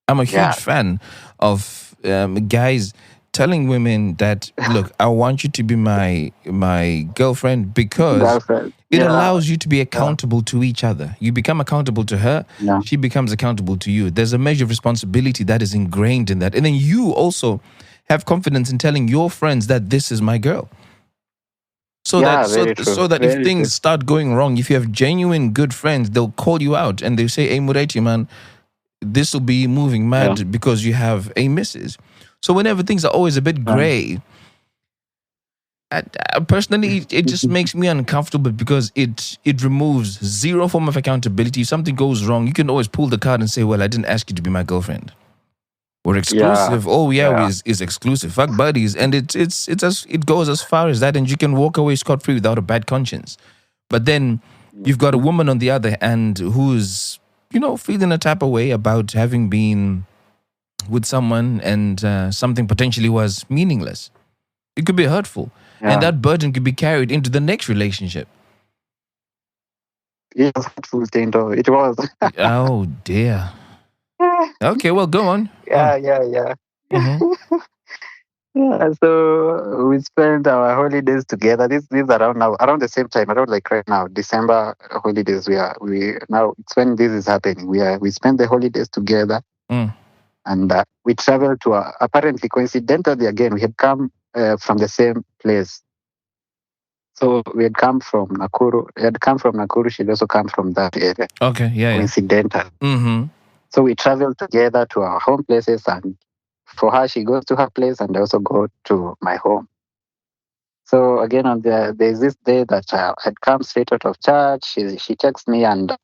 I'm a huge yeah, fan of guys telling women that, look, I want you to be my girlfriend because girlfriend. it Yeah, allows you to be yeah, accountable to each other. You become accountable to her, yeah, she becomes accountable to you. There's a measure of responsibility that is ingrained in that. And then you also have confidence in telling your friends that this is my girl. So that yeah. so Very true. so that if Very true. things start going wrong, if you have genuine good friends, they'll call you out and they say, "Hey, Mureti, man, this will be moving Yeah, mad because you have a missus." So whenever things are always a bit yeah. gray, personally, it just makes me uncomfortable because it removes zero form of accountability. If something goes wrong, you can always pull the card and say, "Well, I didn't ask you to be my girlfriend. We're Yeah, exclusive. Oh yeah, yeah. is exclusive. Fuck buddies." And it goes as far as that, and you can walk away scot free without a bad conscience. But then you've got a Mhm. woman on the other hand who's feeling a type of way about having been with someone and something potentially was meaningless. It could be hurtful. And Yeah. that burden could be carried into the next relationship. It was hurtful thing though. It was. Oh, dear. Okay, well, go on. Yeah, yeah, yeah. Mm-hmm. Yeah, so we spent our holidays together. This around now, around the same time, around like right now, December holidays. We now it's when this is happening. We spend the holidays together, Mm. and we traveled to apparently coincidentally again we had come from the same place. So we had come from Nakuru. He had come from Nakuru. She'd also come from that area. Okay, yeah, yeah. Coincidental. Mm-hmm. So we traveled together to our home places, and for her, she goes to her place, and I also go to my home. So again, there's this day that I'd come straight out of church. She texts me and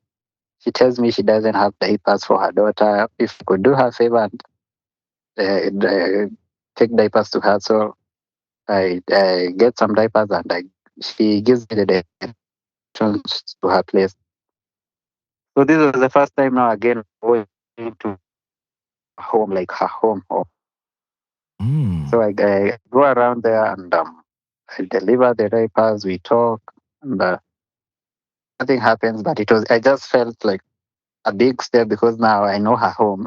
she tells me she doesn't have diapers for her daughter. If I could do her a favor and take diapers to her, so I get some diapers and she gives me the directions to her place. So this was the first time now again going to home, like her home. Mm. So I go around there and I deliver the diapers. We talk and nothing happens. But I just felt like a big step because now I know her home.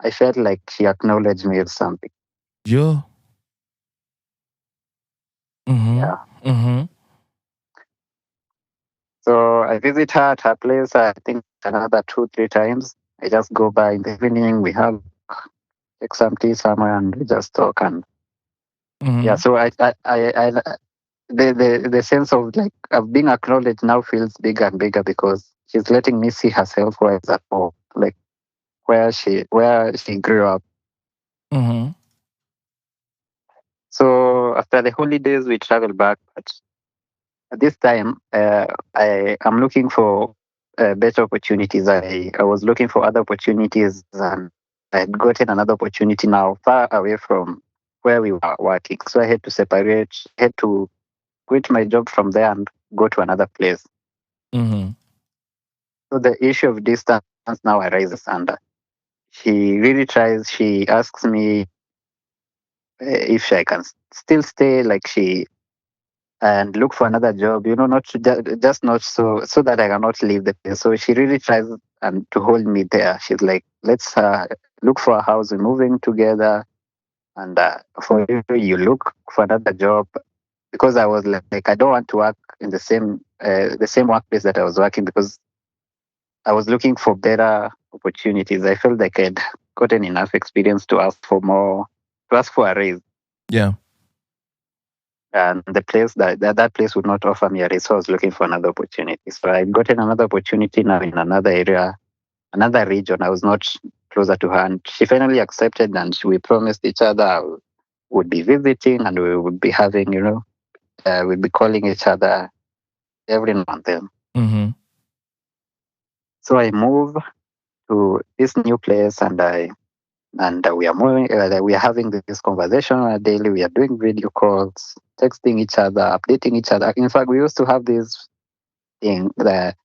I felt like she acknowledged me with something. Yeah. Mm-hmm. Yeah. Mm-hmm. So I visit her at her place. I think another 2, 3 times. I just go by in the evening. We have take some tea somewhere and we just talk and yeah. Mm-hmm. So I the sense of like of being acknowledged now feels bigger and bigger because she's letting me see herself where is at home, like where she grew up. Mm-hmm. So after the holidays, we travel back, but at this time, I am looking for better opportunities. I was looking for other opportunities, and I had gotten another opportunity now far away from where we were working. So I had to separate, had to quit my job from there and go to another place. Mm-hmm. So the issue of distance now arises, and she really tries. She asks me if I can still stay, like she, and look for another job. Not to just not so that I cannot leave the place. So she really tries and to hold me there. She's like, let's look for a house. We're moving together, and for you look for another job, because I was like, I don't want to work in the same workplace that I was working, because I was looking for better opportunities. I felt like I'd gotten enough experience to ask for more, to ask for a raise. Yeah. And the place that place would not offer me a raise, so I was looking for another opportunity. So I gotten another opportunity now in another area, another region. I was not closer to her, and she finally accepted, and we promised each other I would be visiting, and we would be having, we'd be calling each other every now and then. Mm-hmm. So I moved to this new place, and we are moving. We are having this conversation on a daily. We are doing video calls, texting each other, updating each other. In fact, we used to have this thing that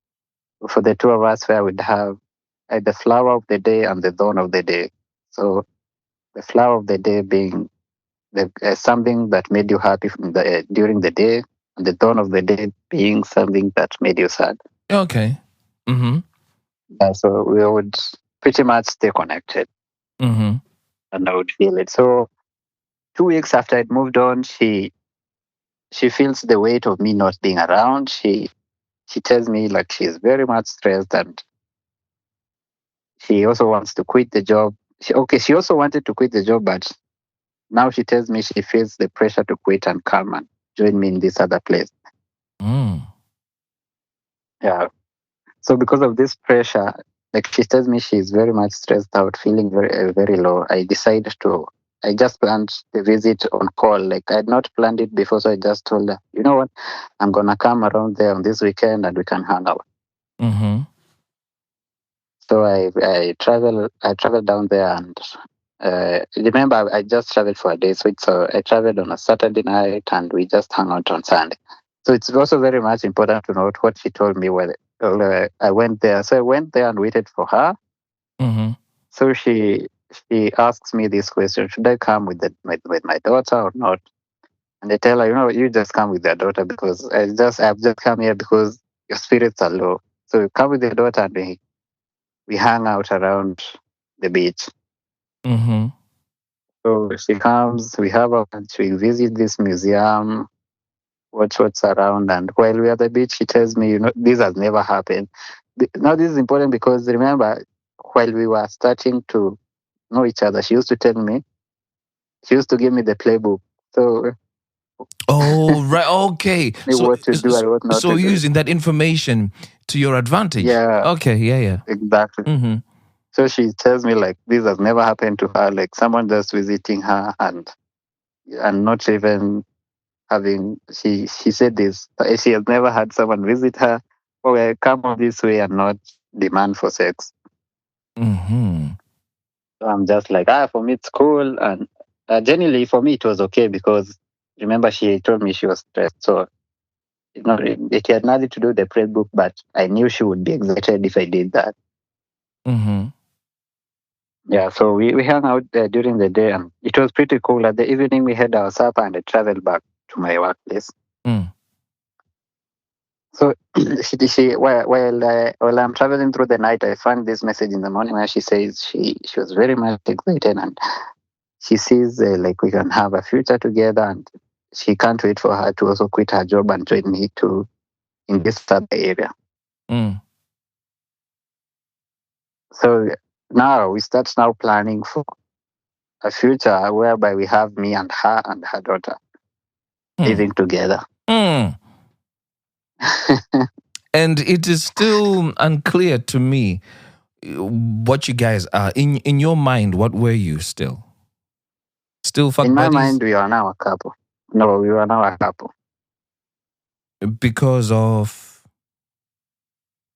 for the two of us, where we'd have the flower of the day and the dawn of the day. So the flower of the day being something that made you happy during the day, and the dawn of the day being something that made you sad. Okay. Mm-hmm. So we would pretty much stay connected, Mm-hmm. and I would feel it. So 2 weeks after I'd moved on, she feels the weight of me not being around. She tells me like she's very much stressed, and she also wants to quit the job. She also wanted to quit the job, but now she tells me she feels the pressure to quit and come and join me in this other place. Mm. Yeah. So because of this pressure, like she tells me she's very much stressed out, feeling very low. I just planned the visit on call. Like I'd not planned it before, so I just told her, you know what, I'm gonna come around there on this weekend and we can hang out. Mm-hmm. So I traveled down there, and remember I just traveled for a day. So I traveled on a Saturday night, and we just hung out on Sunday. So it's also very much important to note what she told me when I went there. So I went there and waited for her. Mm-hmm. So she asks me this question: should I come with my daughter or not? And I tell her, you just come with your daughter, because I've just come here because your spirits are low. So you come with your daughter, and we hang out around the beach. Mm-hmm. So she comes, we have a lunch, we visit this museum, watch what's around, and while we're at the beach, she tells me, this has never happened. Now this is important because remember, while we were starting to know each other, she used to give me the playbook. So Oh, right. Okay. me what to do and what not So to do. using that information to your advantage. Yeah, Okay. Yeah. Yeah. exactly. Mm-hmm. So she tells me like this has never happened to her, like someone just visiting her and not even having she said this. She has never had someone visit her or come on this way and not demand for sex. Mm-hmm. So I'm just like, for me it's cool. And generally for me it was okay, because remember she told me she was stressed. So it had nothing to do with the prayer book, but I knew she would be excited if I did that. Mm-hmm. Yeah, so we hung out there during the day, and it was pretty cool. At the evening we had our supper, and I traveled back to my workplace. Mm. So while I'm traveling through the night, I found this message in the morning where she says she was very much excited, and she sees like we can have a future together, and she can't wait for her to also quit her job and join me to in this other area. Mm. So now we start now planning for a future whereby we have me and her daughter living together. Mm. And it is still unclear to me what you guys are. In your mind, what were you still? Still fuck In my buddies? mind, we are now a couple. No, we are now a couple. Because of...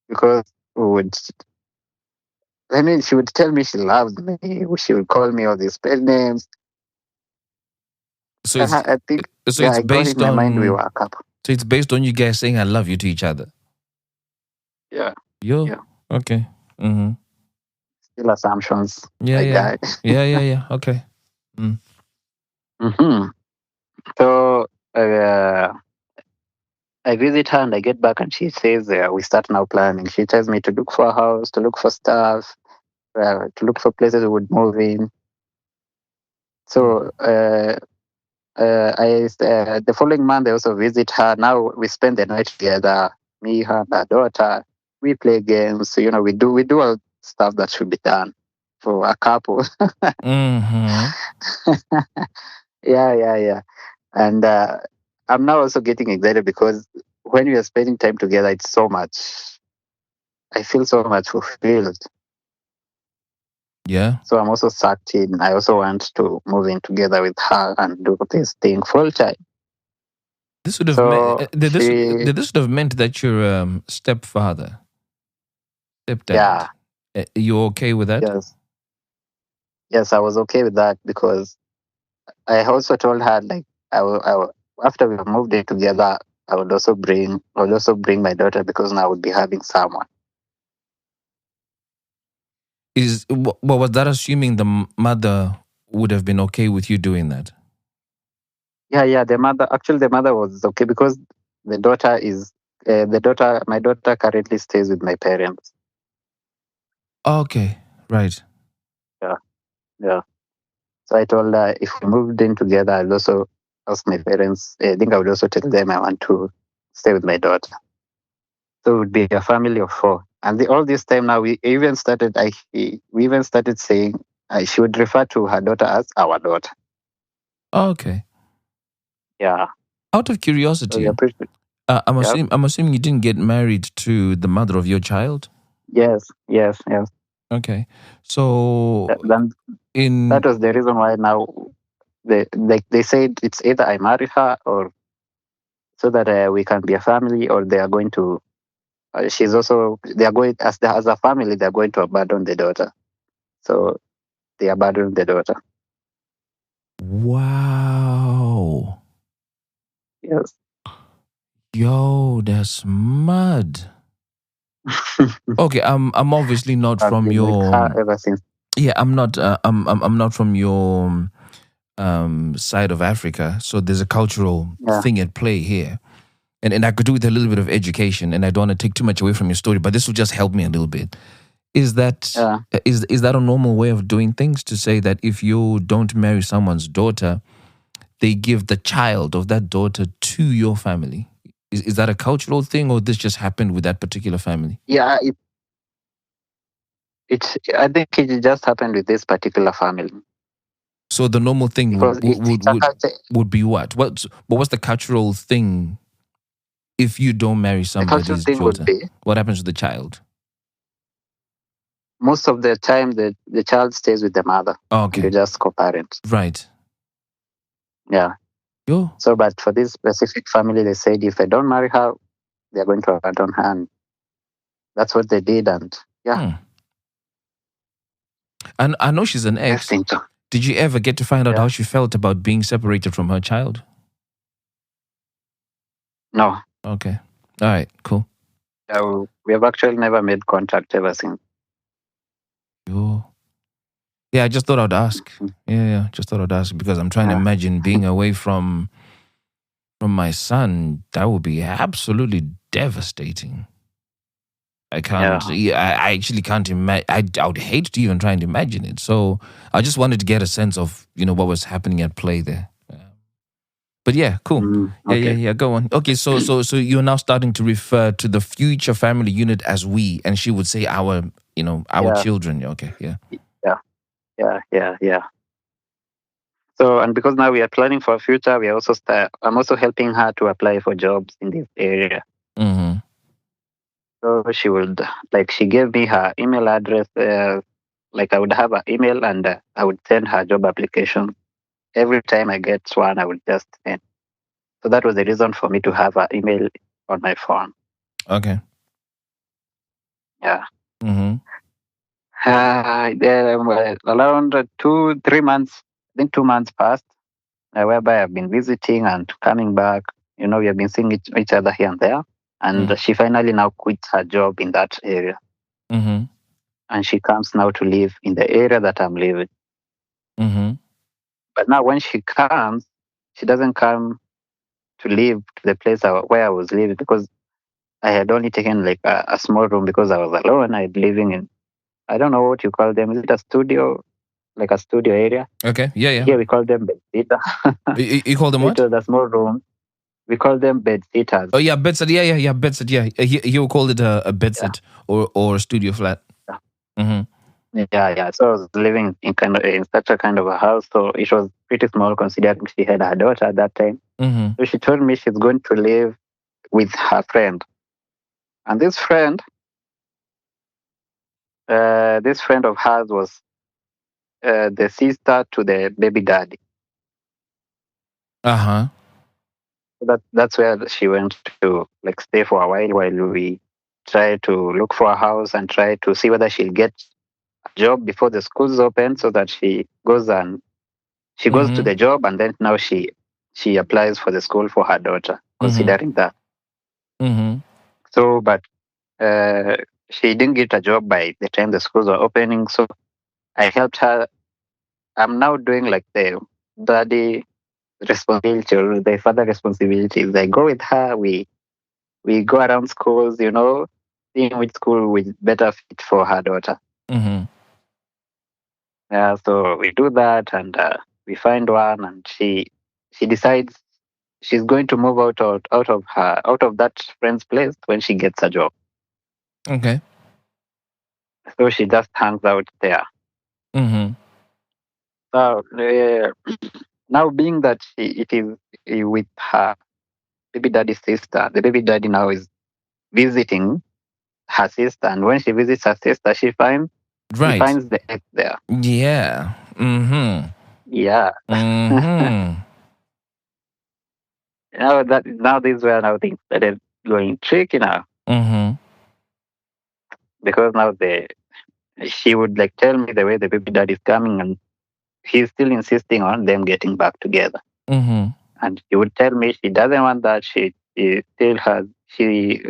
Because would, I mean, she would tell me she loves me. She would call me all these pet names. So it's I think, so yeah, it's I got in based my mind we on were a couple. so it's based on you guys saying I love you to each other. Yeah, Yo. yeah. Okay. Mm-hmm. Still assumptions, Yeah, my yeah. guy. Yeah. Okay. Mm. hmm So I visit her and I get back and she says, we start now planning. She tells me to look for a house, to look for stuff, to look for places we would move in. So the following month I also visit her. Now we spend the night together. Me, her, and her daughter. We play games. So, we do all stuff that should be done for a couple. Mm-hmm. Yeah. And I'm now also getting excited because when we are spending time together, it's so much. I feel so much fulfilled. Yeah. So I'm also sucked in. I also want to move in together with her and do this thing full time. This would have So she, this would have meant that your stepfather, stepdad, yeah, you're okay with that? yes, I was okay with that because I also told her like after we moved in together, I would also bring my daughter because now I would be having someone. Was that assuming the mother would have been okay with you doing that? Yeah. The mother was okay because my daughter currently stays with my parents. Okay, right. Yeah, yeah. So I told her if we moved in together, I'll also ask my parents. I think I would also tell them I want to stay with my daughter. So it would be a family of four. And all this time now, we even started saying she would refer to her daughter as our daughter. Okay. Yeah. Out of So we curiosity, appreciate. I'm Yeah. assuming you didn't get married to the mother of your child. Yes. Okay, so Then in that was the reason why now they said it's either I marry her or so that we can be a family, or they are going to. They are going as a family. They are going to abandon the daughter. So they abandoned the daughter. wow, Yes. yo, that's mad. Okay, I'm obviously not I've from been with your her ever since. yeah, I'm not I'm not from your side of Africa, so there's a cultural Yeah. thing at play here. And I could do with a little bit of education, and I don't want to take too much away from your story, but this will just help me a little bit. Is that Yeah. is that a normal way of doing things, to say that if you don't marry someone's daughter, they give the child of that daughter to your family? Is that a cultural thing, or this just happened with that particular family? Yeah. I think it just happened with this particular family So the normal thing because it's a culture. would be what's the cultural thing if you don't marry The cultural somebody's thing would daughter? be What happens to the child? most of the time the child stays with the mother and you Okay, just co-parent. right. Yeah. Yo, So, but for this specific family, they said if I don't marry her, they're going to abandon her, and that's what they did. And yeah, hmm. And I know she's an best ex. thing to. Did you ever get to find out Yeah. how she felt about being separated from her child? No, Okay. All right, cool. we have actually never made contact ever since. Yo. Yeah, I just thought I'd ask. Mm. Yeah, just thought I'd ask because I'm trying to Yeah. imagine being away from my son. That would be absolutely devastating. I can't. Yeah, I actually can't imagine. I would hate to even try and imagine it. So I just wanted to get a sense of what was happening at play there. But yeah, cool. Okay. Yeah. Go on. Okay, so you're now starting to refer to the future family unit as we, and she would say our Yeah. children. Okay, yeah. Yeah. So, and because now we are planning for a future, I'm also helping her to apply for jobs in this area. Mm-hmm. So she gave me her email address. I would have her email and I would send her job application. Every time I get one, I would just send. So that was the reason for me to have her email on my phone. Okay. Yeah. Mm-hmm. Around 2, 3 months, I think 2 months passed, whereby I've been visiting and coming back. We have been seeing each other here and there. And she finally now quit her job in that area. Mm-hmm. And she comes now to live in the area that I'm living. Mm-hmm. But now when she comes, she doesn't come to live to the place where I was living, because I had only taken like a small room because I was alone. I'd living in, I don't know what you call them. Is it a studio? Like a studio area? Okay. Yeah, yeah. Here we call them bed sitter. You call them It what? was a small room. We call them bed sitters. Oh yeah, bedsit. Yeah, bedsit. Yeah, he will call it a bedsit or a studio flat. Yeah. Mm-hmm. Yeah. So I was living in such a kind of a house. So it was pretty small considering she had her daughter at that time. Mm-hmm. So she told me she's going to live with her friend. And this friend of hers was the sister to the baby daddy. Uh-huh. So that's where she went to like stay for a while we try to look for a house and try to see whether she'll get a job before the schools open, so that she goes to the job, and then now she applies for the school for her daughter, considering that. Mm-hmm. So, but uh, she didn't get a job by the time the schools were opening. So I helped her. I'm now doing like the daddy responsibility or the father responsibilities. I go with her. We go around schools, seeing which school will better fit for her daughter. Mm-hmm. Yeah, so we do that, and we find one, and she decides she's going to move out of that friend's place when she gets a job. Okay. So she just hangs out there. Mm-hmm. So now, being that it is with her baby daddy's sister, the baby daddy now is visiting her sister, and when she visits her sister, she Right. finds the ex there. Yeah. Mm-hmm. Yeah. Mm-hmm. Now this is where now things started going tricky now, Mm-hmm. because now she would like tell me the way the baby dad is coming, and he's still insisting on them getting back together. Mm-hmm. And she would tell me she doesn't want that. She still has she's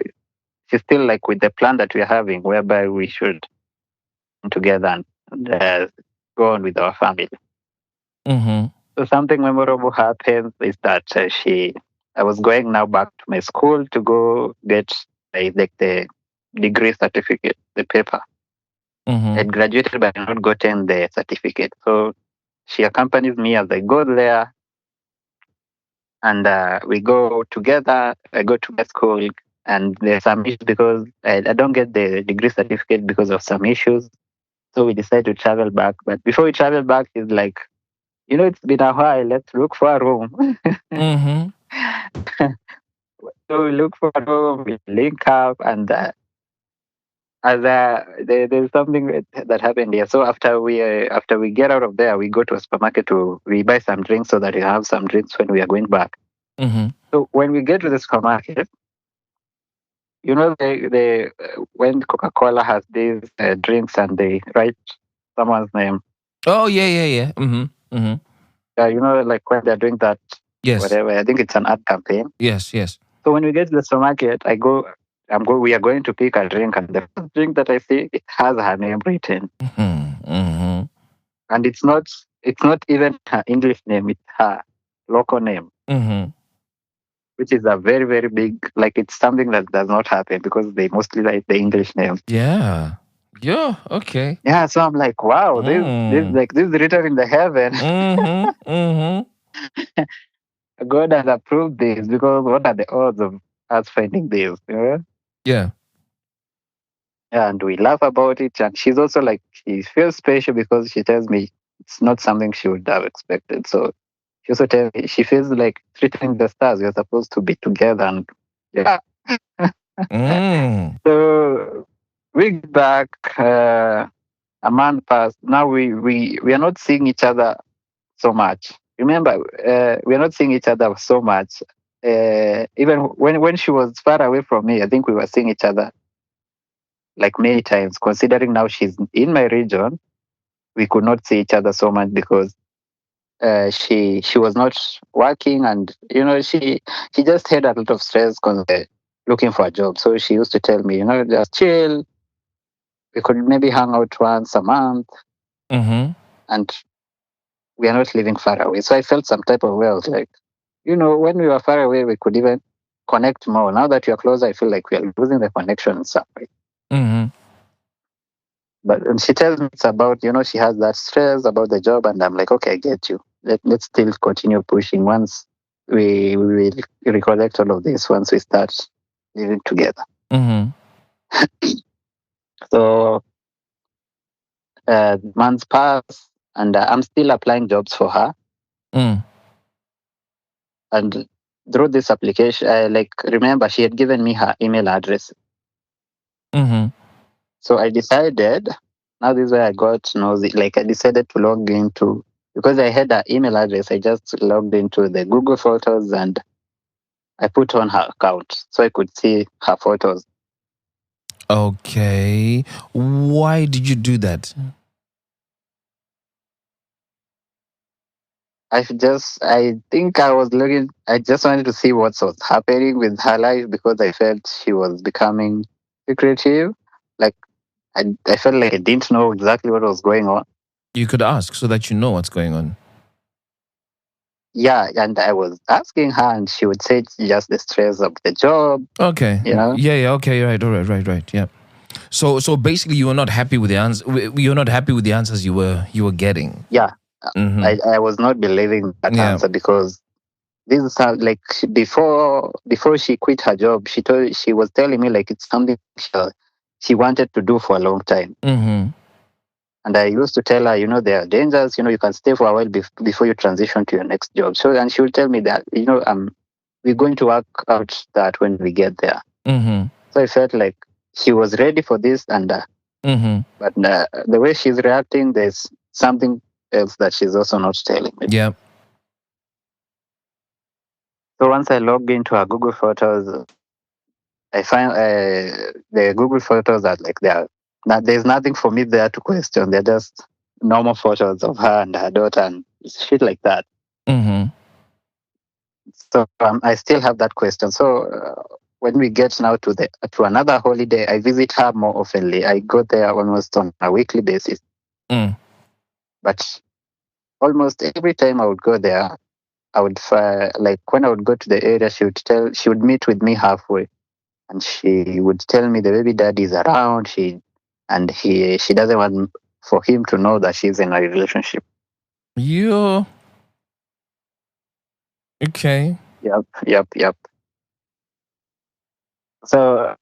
still like with the plan that we're having, whereby we should come together and go on with our family. Mm-hmm. So something memorable happens is that I was going now back to my school to go get like the degree certificate, the paper. Mm-hmm. I'd graduated but not gotten the certificate. So she accompanies me as I go there, and we go together. I go to my school, and there's some issues because I don't get the degree certificate because of some issues. So we decide to travel back. But before we travel back, it's like, it's been a while. Let's look for a room. Mm-hmm. So we look for a room, we link up, and there's something that happened here. So after we get out of there, we go to a supermarket we buy some drinks so that we have some drinks when we are going back. Mm-hmm. So when we get to the supermarket, when Coca-Cola has these drinks and they write someone's name, Oh yeah. Mm-hmm. Mm-hmm. like when they're doing that, Yes. whatever. I think it's an ad campaign. Yes. So when we get to the supermarket, we are going to pick a drink, and the first drink that I see, it has her name written, Mm-hmm. Mm-hmm. and it's not even her English name; it's her local name, Mm-hmm. which is a very very big, like, it's something that does not happen because they mostly write the English name. Yeah. Yeah. Okay. Yeah, so I'm like, wow, Mm. this is written in the heaven. Mm-hmm. Mm-hmm. God has approved this, because what are the odds of us finding this? Yeah. Yeah, and we laugh about it. And she's also like, she feels special because she tells me it's not something she would have expected. So she also tells me she feels like treating the stars. We're supposed to be together. And yeah. Mm. So we get back, a month passed. Now we are not seeing each other so much. Remember, we are not seeing each other so much. Even when she was far away from me, I think we were seeing each other like many times. Considering now she's in my region, we could not see each other so much because she was not working, and she just had a lot of stress because looking for a job. So she used to tell me, just chill. We could maybe hang out once a month, Mm-hmm. and we are not living far away. So I felt some type of way. I was like, when we were far away, we could even connect more. Now that we are closer, I feel like we are losing the connection in some way. Mm-hmm. But when she tells me it's about, she has that stress about the job, and I'm like, okay, I get you. Let's still continue pushing. Once we will recollect all of this, once we start living together. Mm-hmm. So months pass, and I'm still applying jobs for her. Mm. And through this application, remember, she had given me her email address. Mm-hmm. So I decided, now this is where I got nosy. Like I decided to log into, because I had her email address, I just logged into the Google Photos and I put on her account so I could see her photos. Okay. Why did you do that? I think I was looking, I just wanted to see what was happening with her life because I felt she was becoming secretive. Like I felt like I didn't know exactly what was going on. You could ask so that you know what's going on. Yeah, and I was asking her, and she would say it's just the stress of the job. Okay. Yeah. Okay. Right. All right. Right. Yeah. So basically, you were not happy with the answer. You're not happy with the answers you were getting. Yeah, Mm-hmm. I was not believing that Yeah. answer because this is like before she quit her job, she was telling me like it's something she wanted to do for a long time. Mm-hmm. And I used to tell her, there are dangers, you can stay for a while before you transition to your next job. So, and she would tell me that, we're going to work out that when we get there. Mm-hmm. So I felt like she was ready for this, and Mm-hmm. but the way she's reacting, there's something else that she's also not telling me. Yeah. So once I logged into her Google Photos, I find the Google Photos are like there's nothing for me there to question. They're just normal photos of her and her daughter and shit like that. Mm-hmm. So I still have that question. So when we get now to another holiday, I visit her more oftenly. I go there almost on a weekly basis. Mm. But almost every time I would go there, I would like when I would go to the area, she would meet with me halfway, and she would tell me the baby daddy is around. She doesn't want for him to know that she's in a relationship. Yeah. Okay. Yep. So,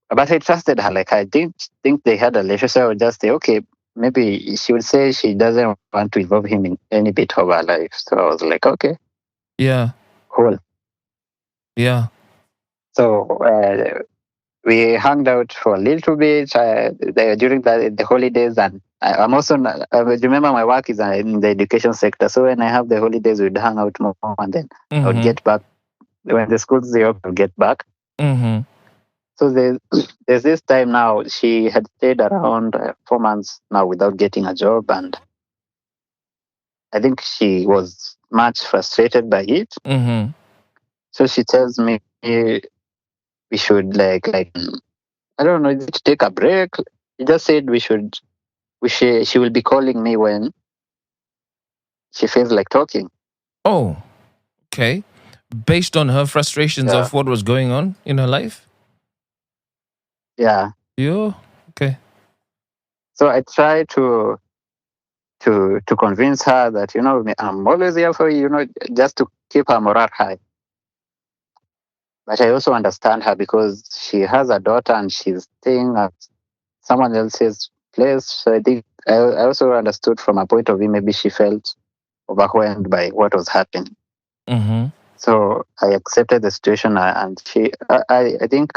but I trusted her. Like I didn't think they had a relationship. I would just say, okay, maybe she would say she doesn't want to involve him in any bit of her life. So I was like, okay, Yeah. cool. Yeah. So we hung out for a little bit during the holidays, and I'm also remember my work is in the education sector. So when I have the holidays, we'd hang out more, and then I would Mm-hmm. get back when the schools they open. Get back. Mm-hmm. So there's this time now. She had stayed around 4 months now without getting a job, and I think she was much frustrated by it. Mm-hmm. So she tells me we should like I don't know, to take a break. She just said she will be calling me when she feels like talking. Oh. Okay. Based on her frustrations Yeah. of what was going on in her life. Yeah. Yeah. Okay. So I try to convince her that I'm always here for you, just to keep her morale high. But I also understand her because she has a daughter and she's staying at someone else's place. So I think I also understood from a point of view, maybe she felt overwhelmed by what was happening. Mm-hmm. So I accepted the situation, and I think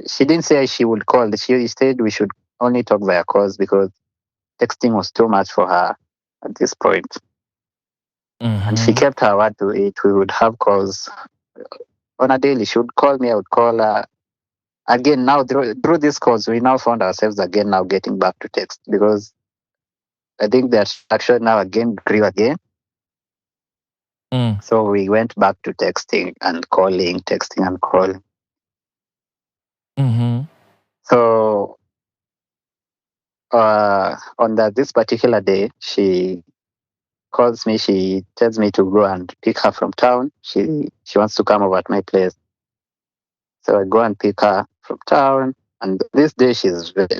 she didn't say she would call. She said we should only talk via calls because texting was too much for her at this point. And she Mm-hmm. kept her word to it. We would have calls on a daily. She would call me, I would call her. again now through this course, we now found ourselves again now getting back to text because I think the attraction now again grew again. So we went back to texting and calling, texting and calling. So on this particular day, she calls me. She tells me to go and pick her from town. She wants to come over at my place. So I go and pick her from town. And this day she's very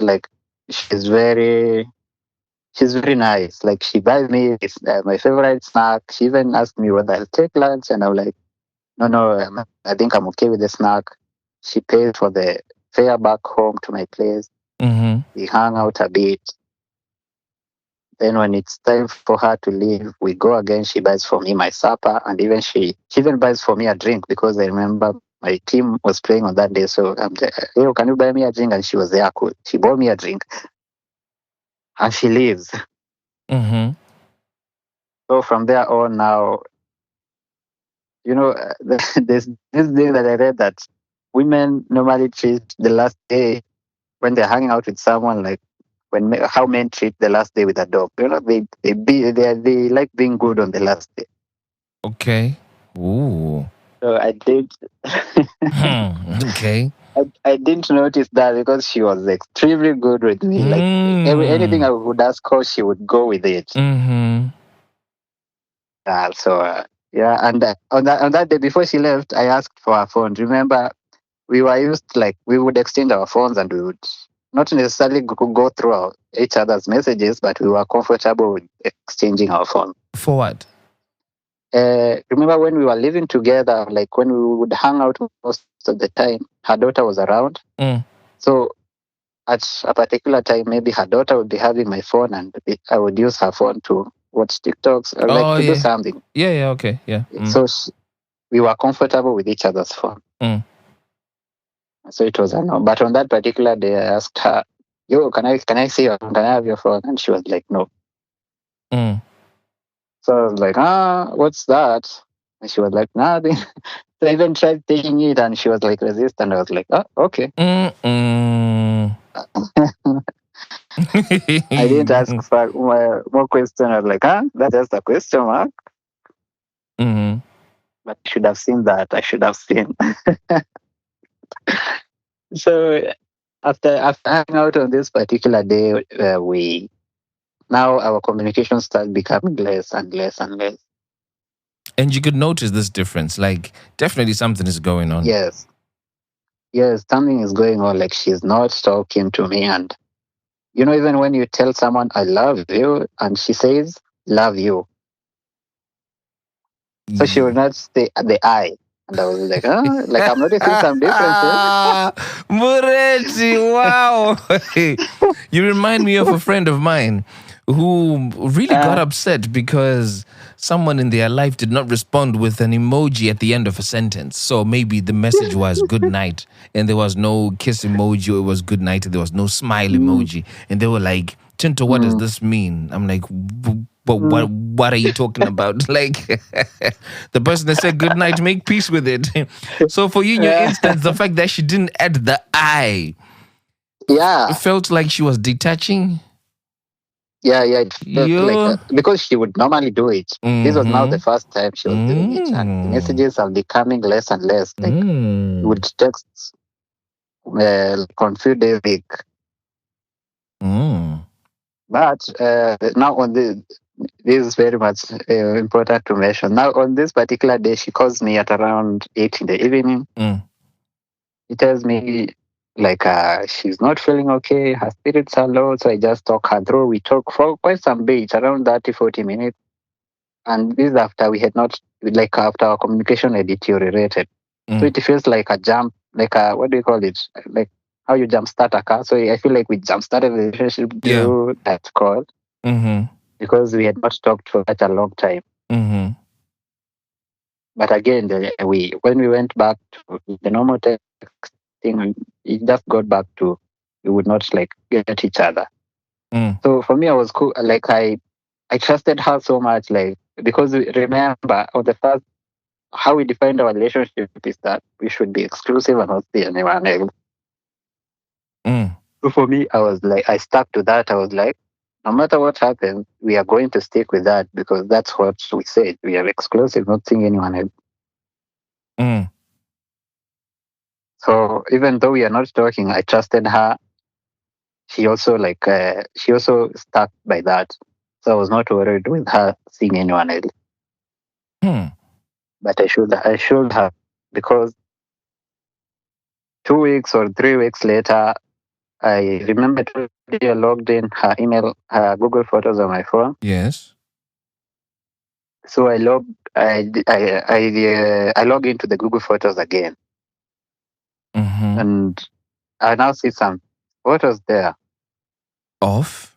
nice. Like she buys me my favorite snack. She even asked me whether I'll take lunch, and I'm like, no, I think I'm okay with the snack. She paid for the fare back home to my place. We hung out a bit. Then when it's time for her to leave, we go again. She buys for me my supper, and even she even buys for me a drink because I remember my team was playing on that day. So I'm like, hey, can you buy me a drink? And she was there. Cool. She bought me a drink, and she leaves. So from there on, now, there's this thing that I read that women normally treat the last day when they're hanging out with someone like how men treat the last day with a dog. They like being good on the last day. Okay. Ooh. So I did. Okay. I didn't notice that because she was extremely good with me. Like anything I would ask her, she would go with it. Yeah, and on that day before she left, I asked for her phone. Remember, we were used we would exchange our phones and we would not necessarily go through each other's messages, but we were comfortable with exchanging our phone. For what? Remember when we were living together, like when we would hang out most of the time, her daughter was around. So at a particular time, maybe her daughter would be having my phone and I would use her phone to watch TikToks or to do something. Yeah, okay, yeah. So we were comfortable with each other's phone. So it was a no. But on that particular day, I asked her, "Yo, can I see your phone? Can I have your phone?" And she was like, "No." So I was like, what's that? And she was like, nothing. So I even tried taking it and she was like resistant. I was like, oh, okay. I didn't ask for more question. I was like, that's just a question mark. But I should have seen that. I should have seen. So after hanging out on this particular day, now our communication started becoming less and less and less. And you could notice this difference. Like, definitely something is going on. Yes, something is going on. Like, she's not talking to me. And, even when you tell someone, I love you, and she says, love you. So she will not say the I. And I was like, like I'm noticing some differences. Murechi, wow. You remind me of a friend of mine who really got upset because someone in their life did not respond with an emoji at the end of a sentence. So maybe the message was good night and there was no kiss emoji, or it was good night and there was no smile emoji. And they were like, Chinto, what does this mean? I'm like, but what are you talking about? Like, the person that said good night, make peace with it. So for you, in your instance, the fact that she didn't add the I, it felt like she was detaching. Yeah, it felt like because she would normally do it. This was now the first time she was doing it, and the messages are becoming less and less. Like, we would text on few days a week. But now on this is very much important to mention. Now on this particular day, she calls me at around 8 in the evening. She tells me like she's not feeling okay, her spirits are low. So I just talk her through. We talk for quite some bit, around 30-40 minutes. And this is after we had not, like after our communication had deteriorated. So it feels like a jump, like a, what do you call it? Like how you jumpstart a car. So I feel like we jumpstarted the relationship through that call because we had not talked for such a long time. But again, when we went back to the normal texting, it just got back to we would not like get each other. So for me, I was cool. Like I trusted her so much, like because remember on the first how we defined our relationship is that we should be exclusive and not see anyone else. So for me, I was like, I stuck to that. I was like, no matter what happens, we are going to stick with that because that's what we said. We are exclusive, not seeing anyone else. Mm. So even though we are not talking, I trusted her. She also stuck by that. So I was not worried with her seeing anyone else. Hmm. But I should have, because 2 weeks or 3 weeks later, I remember I logged in her email, her Google Photos on my phone. Yes. So I log into the Google Photos again, Mm-hmm. and I now see some photos there Of?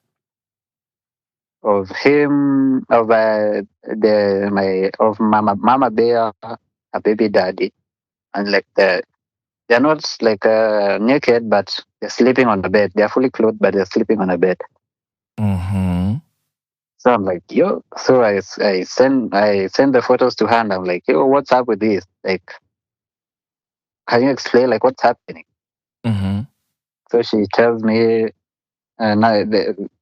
of him, of Mama Bear, a baby daddy, and like they're not like naked, but they're sleeping on the bed. They're fully clothed, but they're sleeping on a bed. Mm-hmm. So I'm like, yo. So I send the photos to her, and I'm like, yo, what's up with this? Like, can you explain like what's happening? Mm-hmm. So she tells me, no,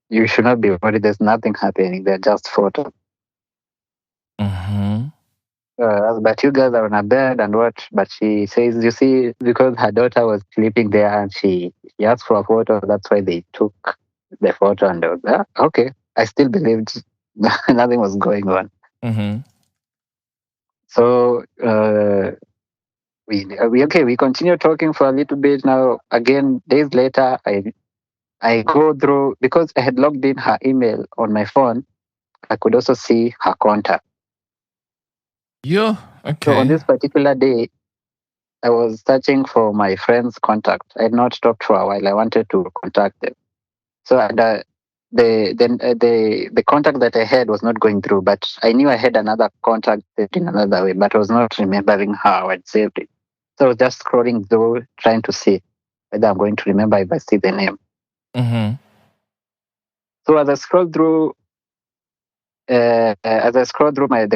you should not be worried. There's nothing happening. They're just photos. Mm-hmm. But you guys are on a bed and what? But she says, you see, because her daughter was sleeping there and she asked for a photo. That's why they took the photo and they was, okay. I still believed nothing was going on. Mm-hmm. So we continue talking for a little bit. Now again, days later, I go through, because I had logged in her email on my phone. I could also see her contact. Yeah. So on Okay. this particular day, I was searching for my friend's contact. I had not talked for a while. I wanted to contact them. So the contact that I had was not going through, but I knew I had another contact saved in another way, but I was not remembering how I'd saved it. So I was just scrolling through, trying to see whether I'm going to remember if I see the name. Mm-hmm. So as I scrolled through the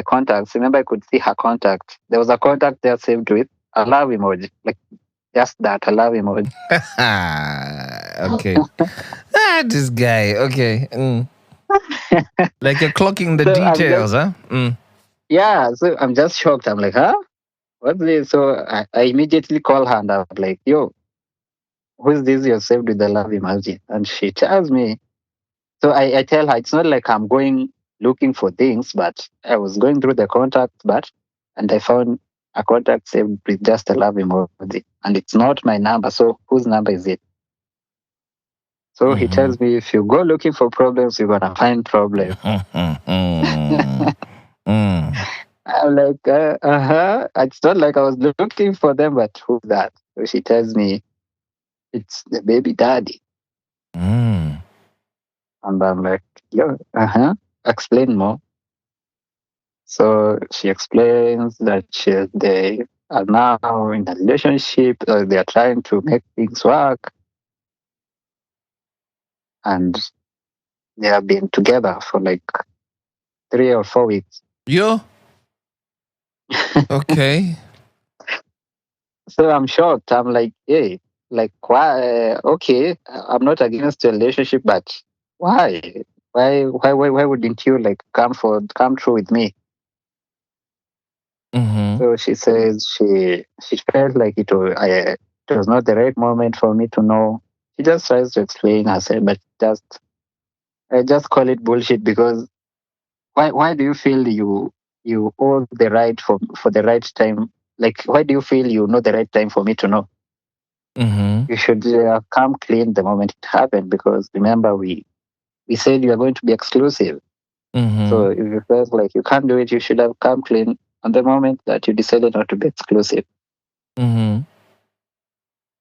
contacts, remember I could see her contact. There was a contact there saved with a love emoji, like just that, a love emoji. Okay. This guy. Okay. Like you're clocking the So I'm just, details, huh? Mm. yeah, so I'm just shocked. I'm like, huh? What's this? So I immediately call her and I'm like, yo, who's this you're saved with the love emoji? And she tells me, so I tell her, it's not like I'm going looking for things, but I was going through the contacts, and I found a contact saved with just a love emoji. And it's not my number. So whose number is it? So he Mm-hmm. tells me, if you go looking for problems, you're going to find problems. Mm. I'm like, uh-huh. It's not like I was looking for them, but who's that? So she tells me, it's the baby daddy. Mm. And I'm like, yeah, uh-huh. Explain more. So she explains that they are now in a relationship. They are trying to make things work. And they have been together for like 3 or 4 weeks. Yo. Okay. So I'm shocked. I'm like, hey, like, why? Okay, I'm not against a relationship, but why? Why wouldn't you like come through with me? Mm-hmm. So she says she felt like it was not the right moment for me to know. She just tries to explain herself, but I just call it bullshit, because why do you feel you owe the right for the right time? Like, why do you feel you know the right time for me to know? Mm-hmm. You should come clean the moment it happened, because remember we said you are going to be exclusive. Mm-hmm. So if you felt like you can't do it, you should have come clean on the moment that you decided not to be exclusive. Mm-hmm.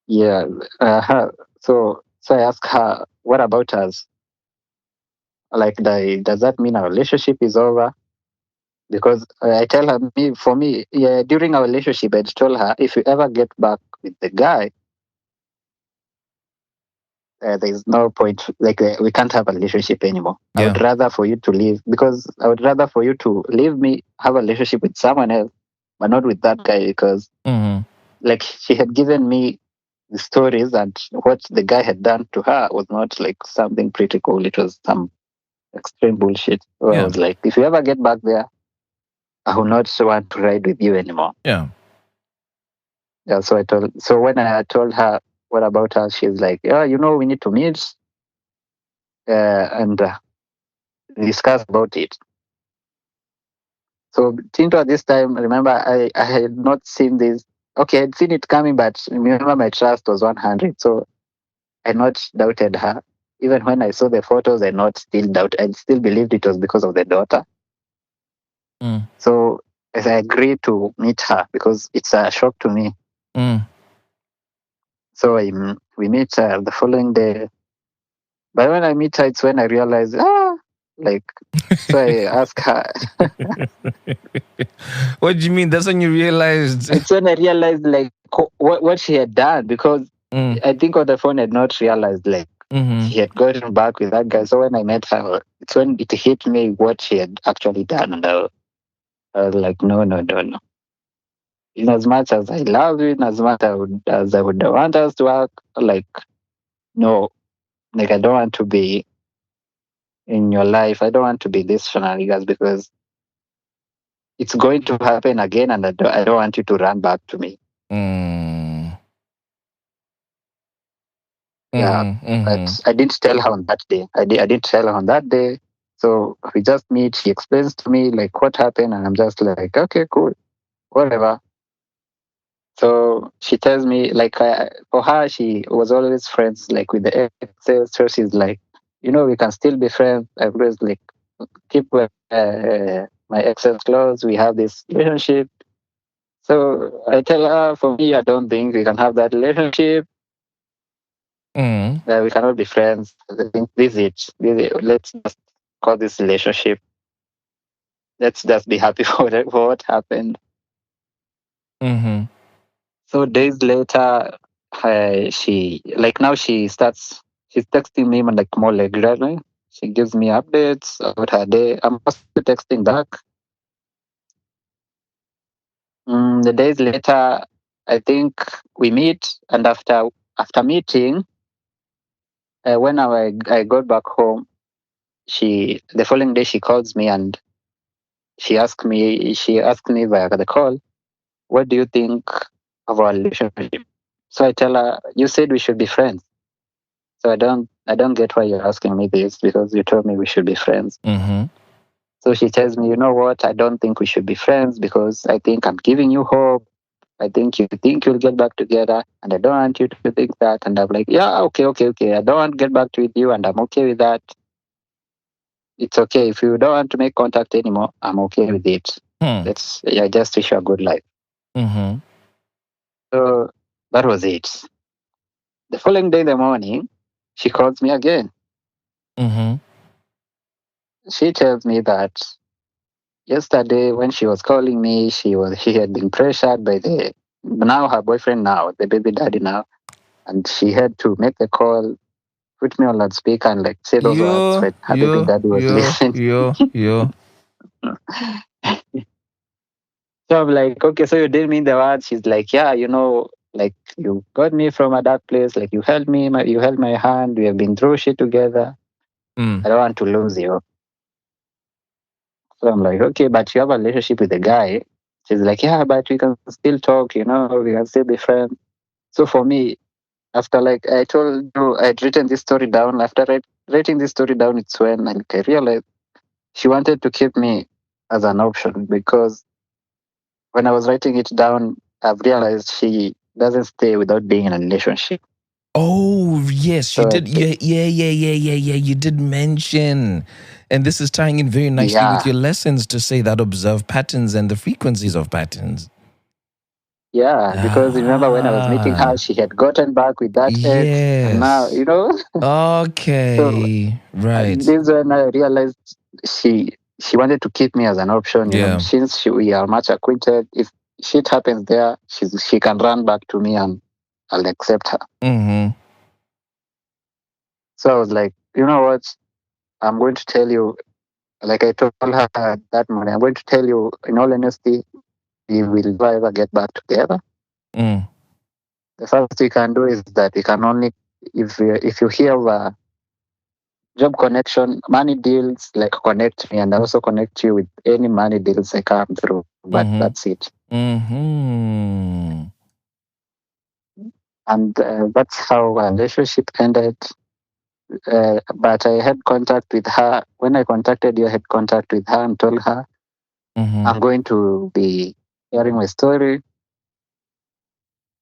Yeah. So I asked her, what about us? Like, does that mean our relationship is over? Because I tell her, for me, yeah, during our relationship, I told her, if you ever get back with the guy, there's no point. Like, we can't have a relationship anymore. I Yeah. would rather for you to leave, because I would rather for you to leave me, have a relationship with someone else, but not with that guy, because Mm-hmm. like she had given me the stories and what the guy had done to her was not like something pretty cool. It was some extreme bullshit. So I Yeah. was like, if you ever get back there, I will not want to ride with you anymore. Yeah. Yeah. So when I told her what about her, she's like, yeah, we need to meet and discuss about it. So Tinto at this time, remember, I had not seen this. Okay, I'd seen it coming, but remember my trust was 100. So I not doubted her. Even when I saw the photos, I still believed it was because of the daughter. Mm. So as I agreed to meet her because it's a shock to me. Mm. So we meet the following day. But when I meet her, it's when I realized, like, so I ask her. What do you mean? That's when you realized. It's when I realized, like, what she had done because Mm. I think on the phone I had not realized, like, Mm-hmm. she had gotten back with that guy. So when I met her, it's when it hit me what she had actually done. And I was like, no, no, no, no. In as much as I love you, in as much as I would want us to work, like, no, like, I don't want to be in your life. I don't want to be this shenanigans because it's going to happen again. And I don't want you to run back to me. Mm. Yeah, Mm-hmm. Mm-hmm. but I didn't tell her on that day. I didn't tell her on that day. So we just meet. She explains to me like what happened, and I'm just like, okay, cool, whatever. So she tells me like for her, she was always friends like with the exes. So she's like, we can still be friends. I always like keep my exes close. We have this relationship. So I tell her, for me, I don't think we can have that relationship. Mm. We cannot be friends. I think this is it. Let's just call this relationship. Let's just be happy for what happened. Mm-hmm. So days later, she's texting me like more regularly. She gives me updates about her day. I'm also texting back. The days later, I think we meet, and after meeting, when I got back home, the following day she calls me and she asked me via the call, what do you think of our relationship? So I tell her, you said we should be friends. So I don't get why you're asking me this because you told me we should be friends. Mm-hmm. So she tells me, you know what? I don't think we should be friends because I think I'm giving you hope. I think you think you'll get back together, and I don't want you to think that. And I'm like, yeah, okay, okay, okay. I don't want to get back with you, and I'm okay with that. It's okay if you don't want to make contact anymore. I'm okay with it. Hmm. I just wish you a good life. Mm-hmm. So that was it. The following day in the morning, she calls me again. Mm-hmm. She tells me that yesterday when she was calling me, she had been pressured by her boyfriend now, the baby daddy now, and she had to make the call, put me on loudspeaker and like say those words Yo, when her baby yo, daddy was yo, listening. yo, yo. So I'm like, okay, so you didn't mean the words. She's like, yeah, like you got me from a dark place, like you held me, you held my hand, we have been through shit together. Mm. I don't want to lose you. So I'm like, okay, but you have a relationship with the guy. She's like, yeah, but we can still talk, we can still be friends. So for me, after like I told you, I'd written this story down. After writing this story down, it's when like, I realized she wanted to keep me as an option because when I was writing it down, I've realized she doesn't stay without being in a relationship. Oh, yes, you So did. Yeah, yeah, yeah, yeah, yeah, yeah. You did mention. And this is tying in very nicely with yeah, your lessons to say that observe patterns and the frequencies of patterns. yeah, because remember when I was meeting her, Ah, she had gotten back with that ex, and now yes. So Okay, right. this is when I realized she wanted to keep me as an option. Yeah. Since we are much acquainted, if shit happens there, she can run back to me and I'll accept her. Mm-hmm. So I was like, you know what? I'm going to tell you, like I told her that morning, I'm going to tell you in all honesty, we will never ever get back together. Mm. The first we can do is that we can only, if you hear job connection, money deals, like connect me and I also connect you with any money deals I come through. But Mm-hmm. that's it. Mm-hmm. And that's how our relationship ended. But I had contact with her. When I contacted you, I had contact with her and told her Mm-hmm. I'm going to be sharing my story.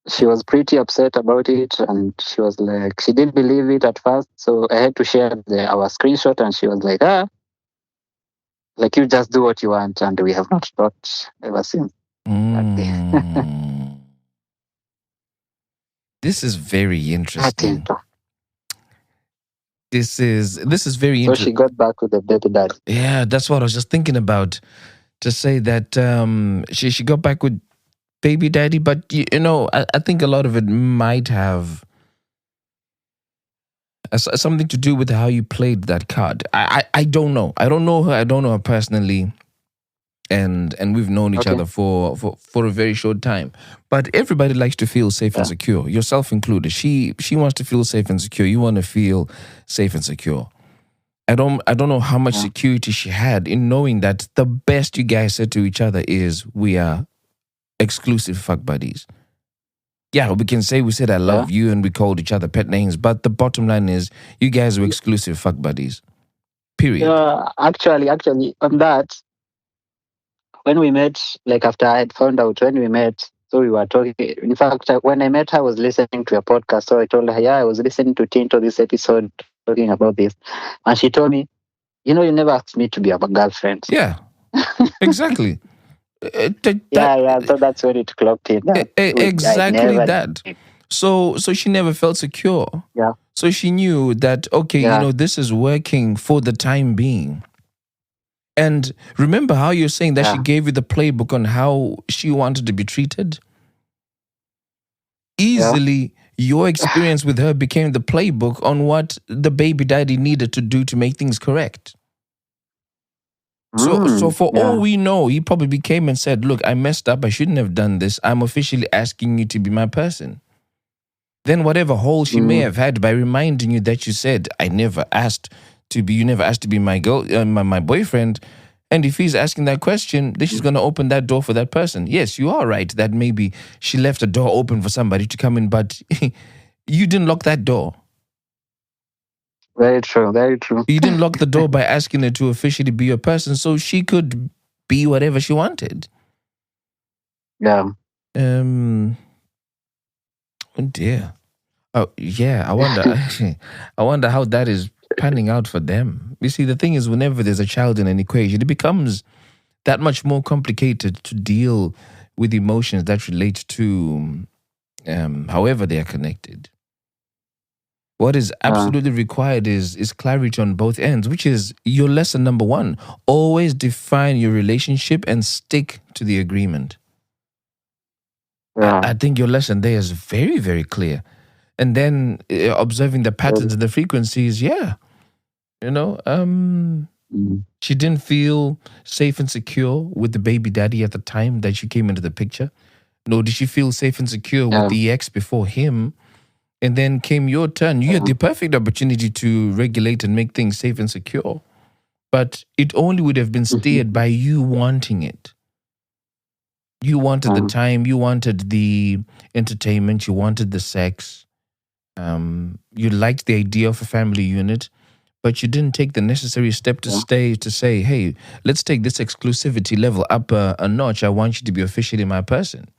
She was pretty upset about it, and she was like, she didn't believe it at first. So I had to share our screenshot, and she was like, like you just do what you want, and we have not talked ever since that day. Mm. This is very I think interesting. so. This is very So she interesting. got back with the baby dad. Yeah, that's what I was just thinking about. To say that she got back with baby daddy, but I think a lot of it might have something to do with how you played that card. I don't know. I don't know her. I don't know her personally, and we've known each Okay. other for a very short time. But everybody likes to feel safe and Yeah. secure, yourself included. She wants to feel safe and secure. You want to feel safe and secure. I don't know how much Yeah. security she had in knowing that the best you guys said to each other is we are exclusive fuck buddies. Yeah, we can say we said I Yeah. love you and we called each other pet names, but the bottom line is you guys were exclusive fuck buddies. Period. Actually, on that, when we met, like after I had found out when we met, so we were talking. In fact, when I met her, I was listening to a podcast. So I told her, yeah, I was listening to Tinto this episode talking about this. And she told me, you never asked me to be a girlfriend. Yeah, exactly. Yeah. So that's when it clocked in. I Exactly never that. did. So she never felt secure. Yeah. So she knew that okay, Yeah. this is working for the time being. And remember how you're saying that she Yeah. gave you the playbook on how she wanted to be treated? Yeah. Easily, your experience with her became the playbook on what the baby daddy needed to do to make things correct. So for Yeah. all we know, he probably came and said, "Look, I messed up. I shouldn't have done this. I'm officially asking you to be my person." Then whatever hole she may have had by reminding you that you said, "I never asked to be. You never asked to be my girl, my boyfriend." And if he's asking that question, then she's going to open that door for that person. Yes, you are right that maybe she left a door open for somebody to come in, but you didn't lock that door. Very true. Very true. You didn't lock the door by asking her to officially be your person, so she could be whatever she wanted. Yeah. Oh dear. Oh yeah. I wonder. I wonder how that is panning out for them. You see, the thing is, whenever there's a child in an equation, it becomes that much more complicated to deal with emotions that relate to however they are connected. What is absolutely required is clarity on both ends, which is your lesson number one. Always define your relationship and stick to the agreement. Yeah. I think your lesson there is very, very clear. And then observing the patterns and the frequencies, yeah. She didn't feel safe and secure with the baby daddy at the time that she came into the picture. Nor did she feel safe and secure with the ex before him. And then came your turn. You had the perfect opportunity to regulate and make things safe and secure. But it only would have been steered by you wanting it. You wanted the time, you wanted the entertainment, you wanted the sex. You liked the idea of a family unit, but you didn't take the necessary step to say, hey, let's take this exclusivity level up a notch. I want you to be officially my person.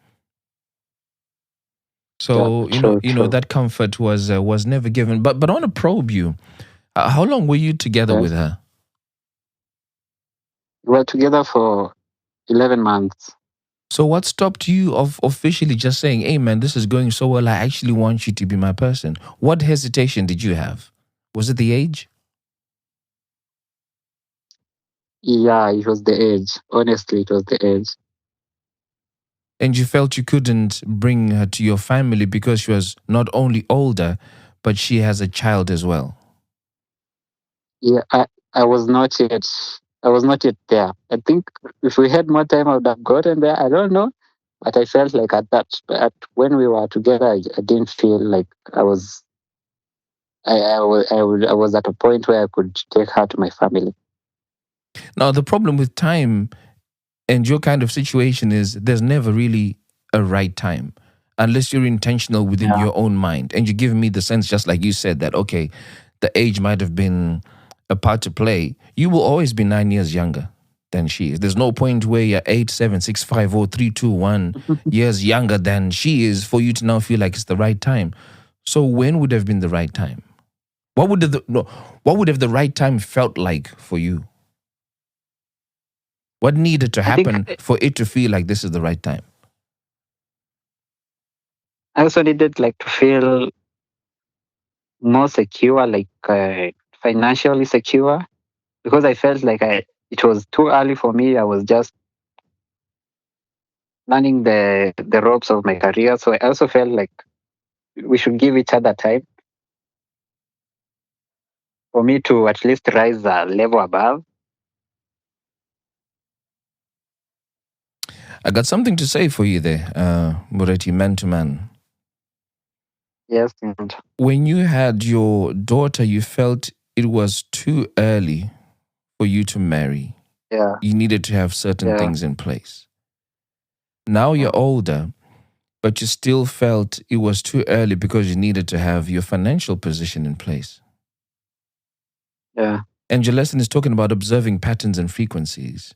So True. that comfort was never given. But I want to probe you. How long were you together with her? We were together for 11 months. So what stopped you of officially just saying, "Hey man, this is going so well. I actually want you to be my person"? What hesitation did you have? Was it the age? Yeah, it was the age. Honestly, it was the age. And you felt you couldn't bring her to your family because she was not only older, but she has a child as well. Yeah, I was not yet. I was not yet there. I think if we had more time, I would have gotten there. I don't know. But I felt like when we were together, I didn't feel like I was. I was at a point where I could take her to my family. Now, the problem with time and your kind of situation is there's never really a right time unless you're intentional within your own mind. And you give me the sense, just like you said, that, okay, the age might have been a part to play. You will always be 9 years younger than she is. There's no point where you're 8, 7, 6, 5, 4, 3, 2, 1 years younger than she is for you to now feel like it's the right time. So when would have been the right time? What would have the right time felt like for you? What needed to happen for it to feel like this is the right time? I also needed like to feel more secure, like financially secure, because I felt like it was too early for me. I was just learning the ropes of my career. So I also felt like we should give each other time for me to at least rise a level above. I got something to say for you there, Mureti, man to man. Yes. And When you had your daughter, you felt it was too early for you to marry. yeah, You needed to have certain things in place. Now you're older, but you still felt it was too early because you needed to have your financial position in place. yeah. And your lesson is talking about observing patterns and frequencies.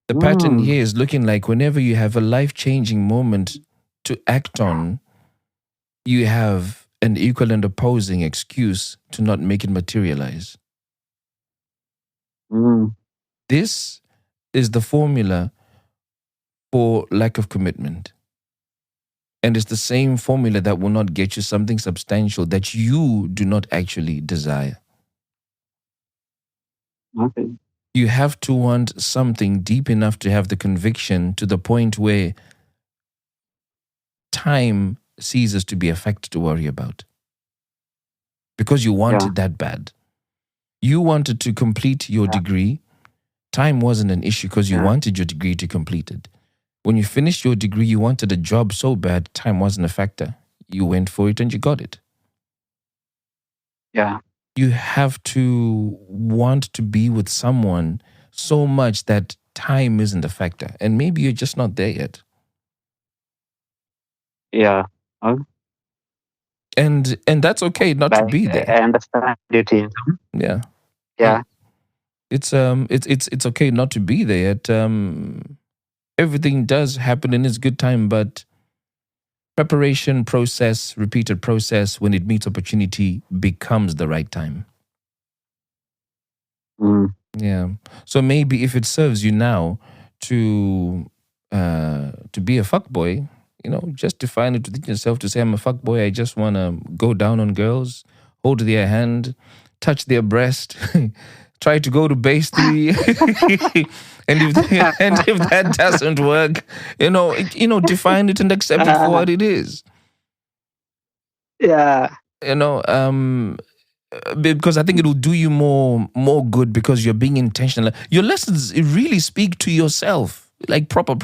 The pattern here is looking like whenever you have a life-changing moment to act on, you have an equal and opposing excuse to not make it materialize. This is the formula for lack of commitment. And it's the same formula that will not get you something substantial that you do not actually desire. Okay. You have to want something deep enough to have the conviction to the point where time ceases to be a factor to worry about. Because you want it that bad. You wanted to complete your degree. Time wasn't an issue because you wanted your degree to complete it. When you finished your degree, you wanted a job so bad, time wasn't a factor. You went for it and you got it. Yeah. You have to want to be with someone so much that time isn't a factor. And maybe you're just not there yet. Yeah. And that's okay not to be there. I understand it. Yeah. Yeah. It's okay not to be there yet. Everything does happen in its good time, but preparation process, repeated process, when it meets opportunity, becomes the right time. Yeah. So maybe if it serves you now to be a fuckboy, just define it within yourself to say, I'm a fuckboy. I just want to go down on girls, hold their hand, touch their breast, try to go to base 3. and if that doesn't work, define it and accept it for what it is. Yeah. Because I think it will do you more good because you're being intentional. Your lessons really speak to yourself, like proper.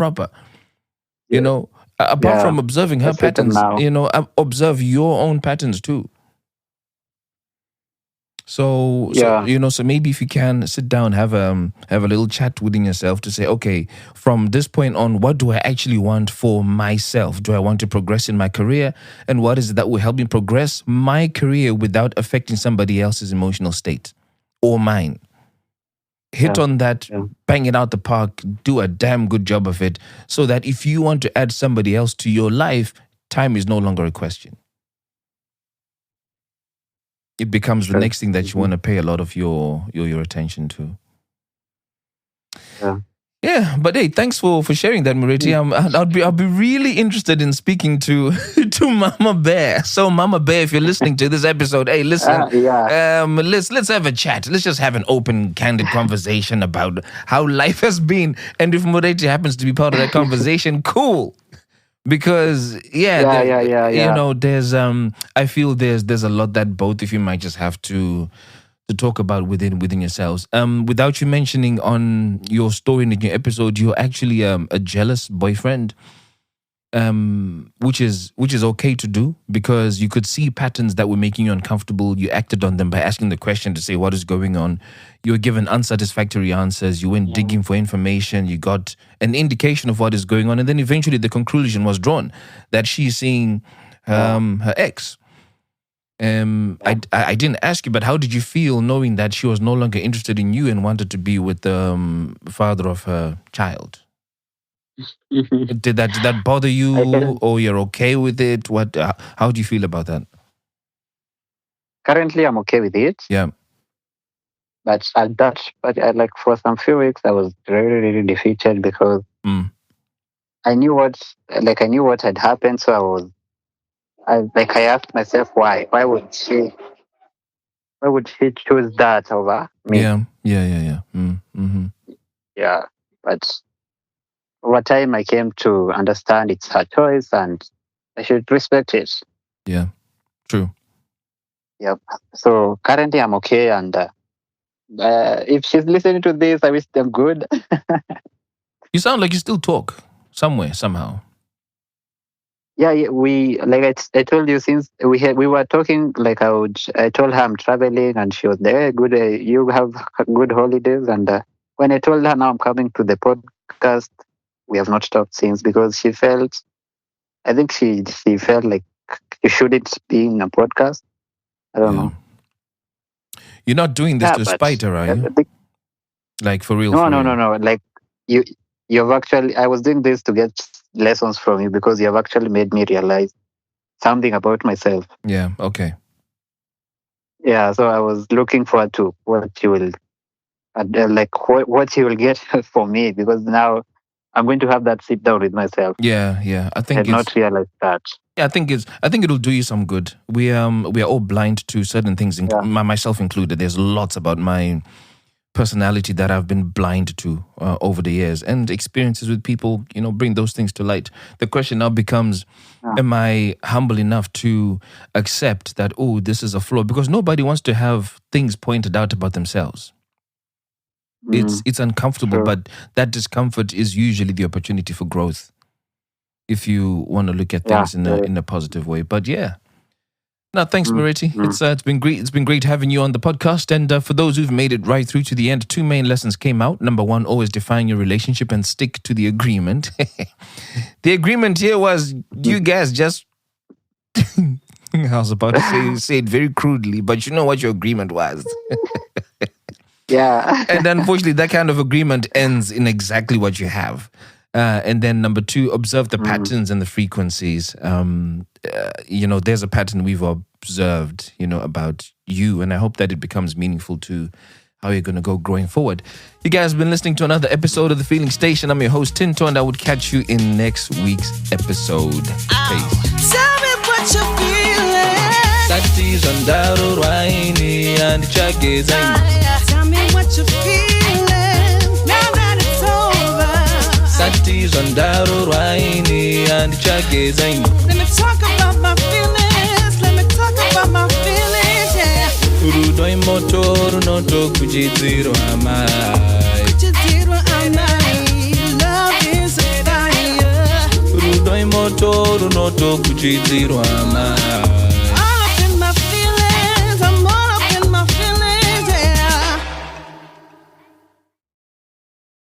Apart from observing her patterns, observe your own patterns too. So maybe if you can sit down, have a little chat within yourself to say, okay, from this point on, what do I actually want for myself? Do I want to progress in my career? And what is it that will help me progress my career without affecting somebody else's emotional state or mine? Hit on that, bang it out the park, do a damn good job of it, so that if you want to add somebody else to your life, time is no longer a question. It becomes the next thing that you want to pay a lot of your attention to. Yeah, but hey, thanks for sharing that, Mureti. I'll be really interested in speaking to Mama Bear. So, Mama Bear, if you're listening to this episode, hey, listen, let's have a chat. Let's just have an open, candid conversation about how life has been, and if Mureti happens to be part of that conversation, cool. Because there's I feel there's a lot that both of you might just have to to talk about within yourselves. Without you mentioning on your story in your episode, you're actually a jealous boyfriend. Which is okay to do because you could see patterns that were making you uncomfortable. You acted on them by asking the question to say what is going on. You were given unsatisfactory answers. You went digging for information. You got an indication of what is going on, and then eventually the conclusion was drawn that she's seeing her ex. I didn't ask you, but how did you feel knowing that she was no longer interested in you and wanted to be with the father of her child? Did that bother you, or you're okay with it? What? How do you feel about that? Currently, I'm okay with it. Yeah. But like for some few weeks, I was really, really defeated because I knew what had happened. So I asked myself why would she choose that over me? Yeah. Mm-hmm. Yeah, but over time, I came to understand it's her choice and I should respect it. Yeah, true. Yep. So currently, I'm okay. And if she's listening to this, I wish them good. You sound like you still talk somewhere, somehow. Yeah, we I told you since we were talking. Like I told her I'm traveling, and she was there. Good, you have good holidays. And when I told her now I'm coming to the podcast, we have not talked since because she felt. I think she felt like you shouldn't be in a podcast. I don't know. You're not doing this to spite her, are you? Like for real? No. Like you've actually. I was doing this to get lessons from you because you have actually made me realize something about myself. Yeah. Okay. Yeah. So I was looking forward to what you will, what you will get for me because now I'm going to have that sit down with myself. Yeah. I think I did not realize that. Yeah, I think it'll do you some good. We are all blind to certain things, myself included. There's lots about my personality that I've been blind to over the years, and experiences with people, bring those things to light. The question now becomes, am I humble enough to accept that, oh, this is a flaw? Because nobody wants to have things pointed out about themselves. It's uncomfortable, but that discomfort is usually the opportunity for growth. If you want to look at things in a positive way. But yeah. No, thanks, Mariti. It's been great. It's been great having you on the podcast. And for those who've made it right through to the end, 2 main lessons came out. Number 1, always define your relationship and stick to the agreement. The agreement here was you guys just I was about to say it very crudely, but you know what your agreement was. Yeah. And unfortunately, that kind of agreement ends in exactly what you have. And then number 2, observe the patterns and the frequencies. There's a pattern we've observed, about you. And I hope that it becomes meaningful to how you're going to go growing forward. You guys have been listening to another episode of The Feeling Station. I'm your host, Tinto, and I would catch you in next week's episode. Peace. Tell me what you're feeling. Tell me what you're feeling. Now that it's over. Let me talk about my feelings. Let me talk about my feelings, yeah. Kujidiro amai. Love is a fire. Rudo imotoru no to kujidiro amai.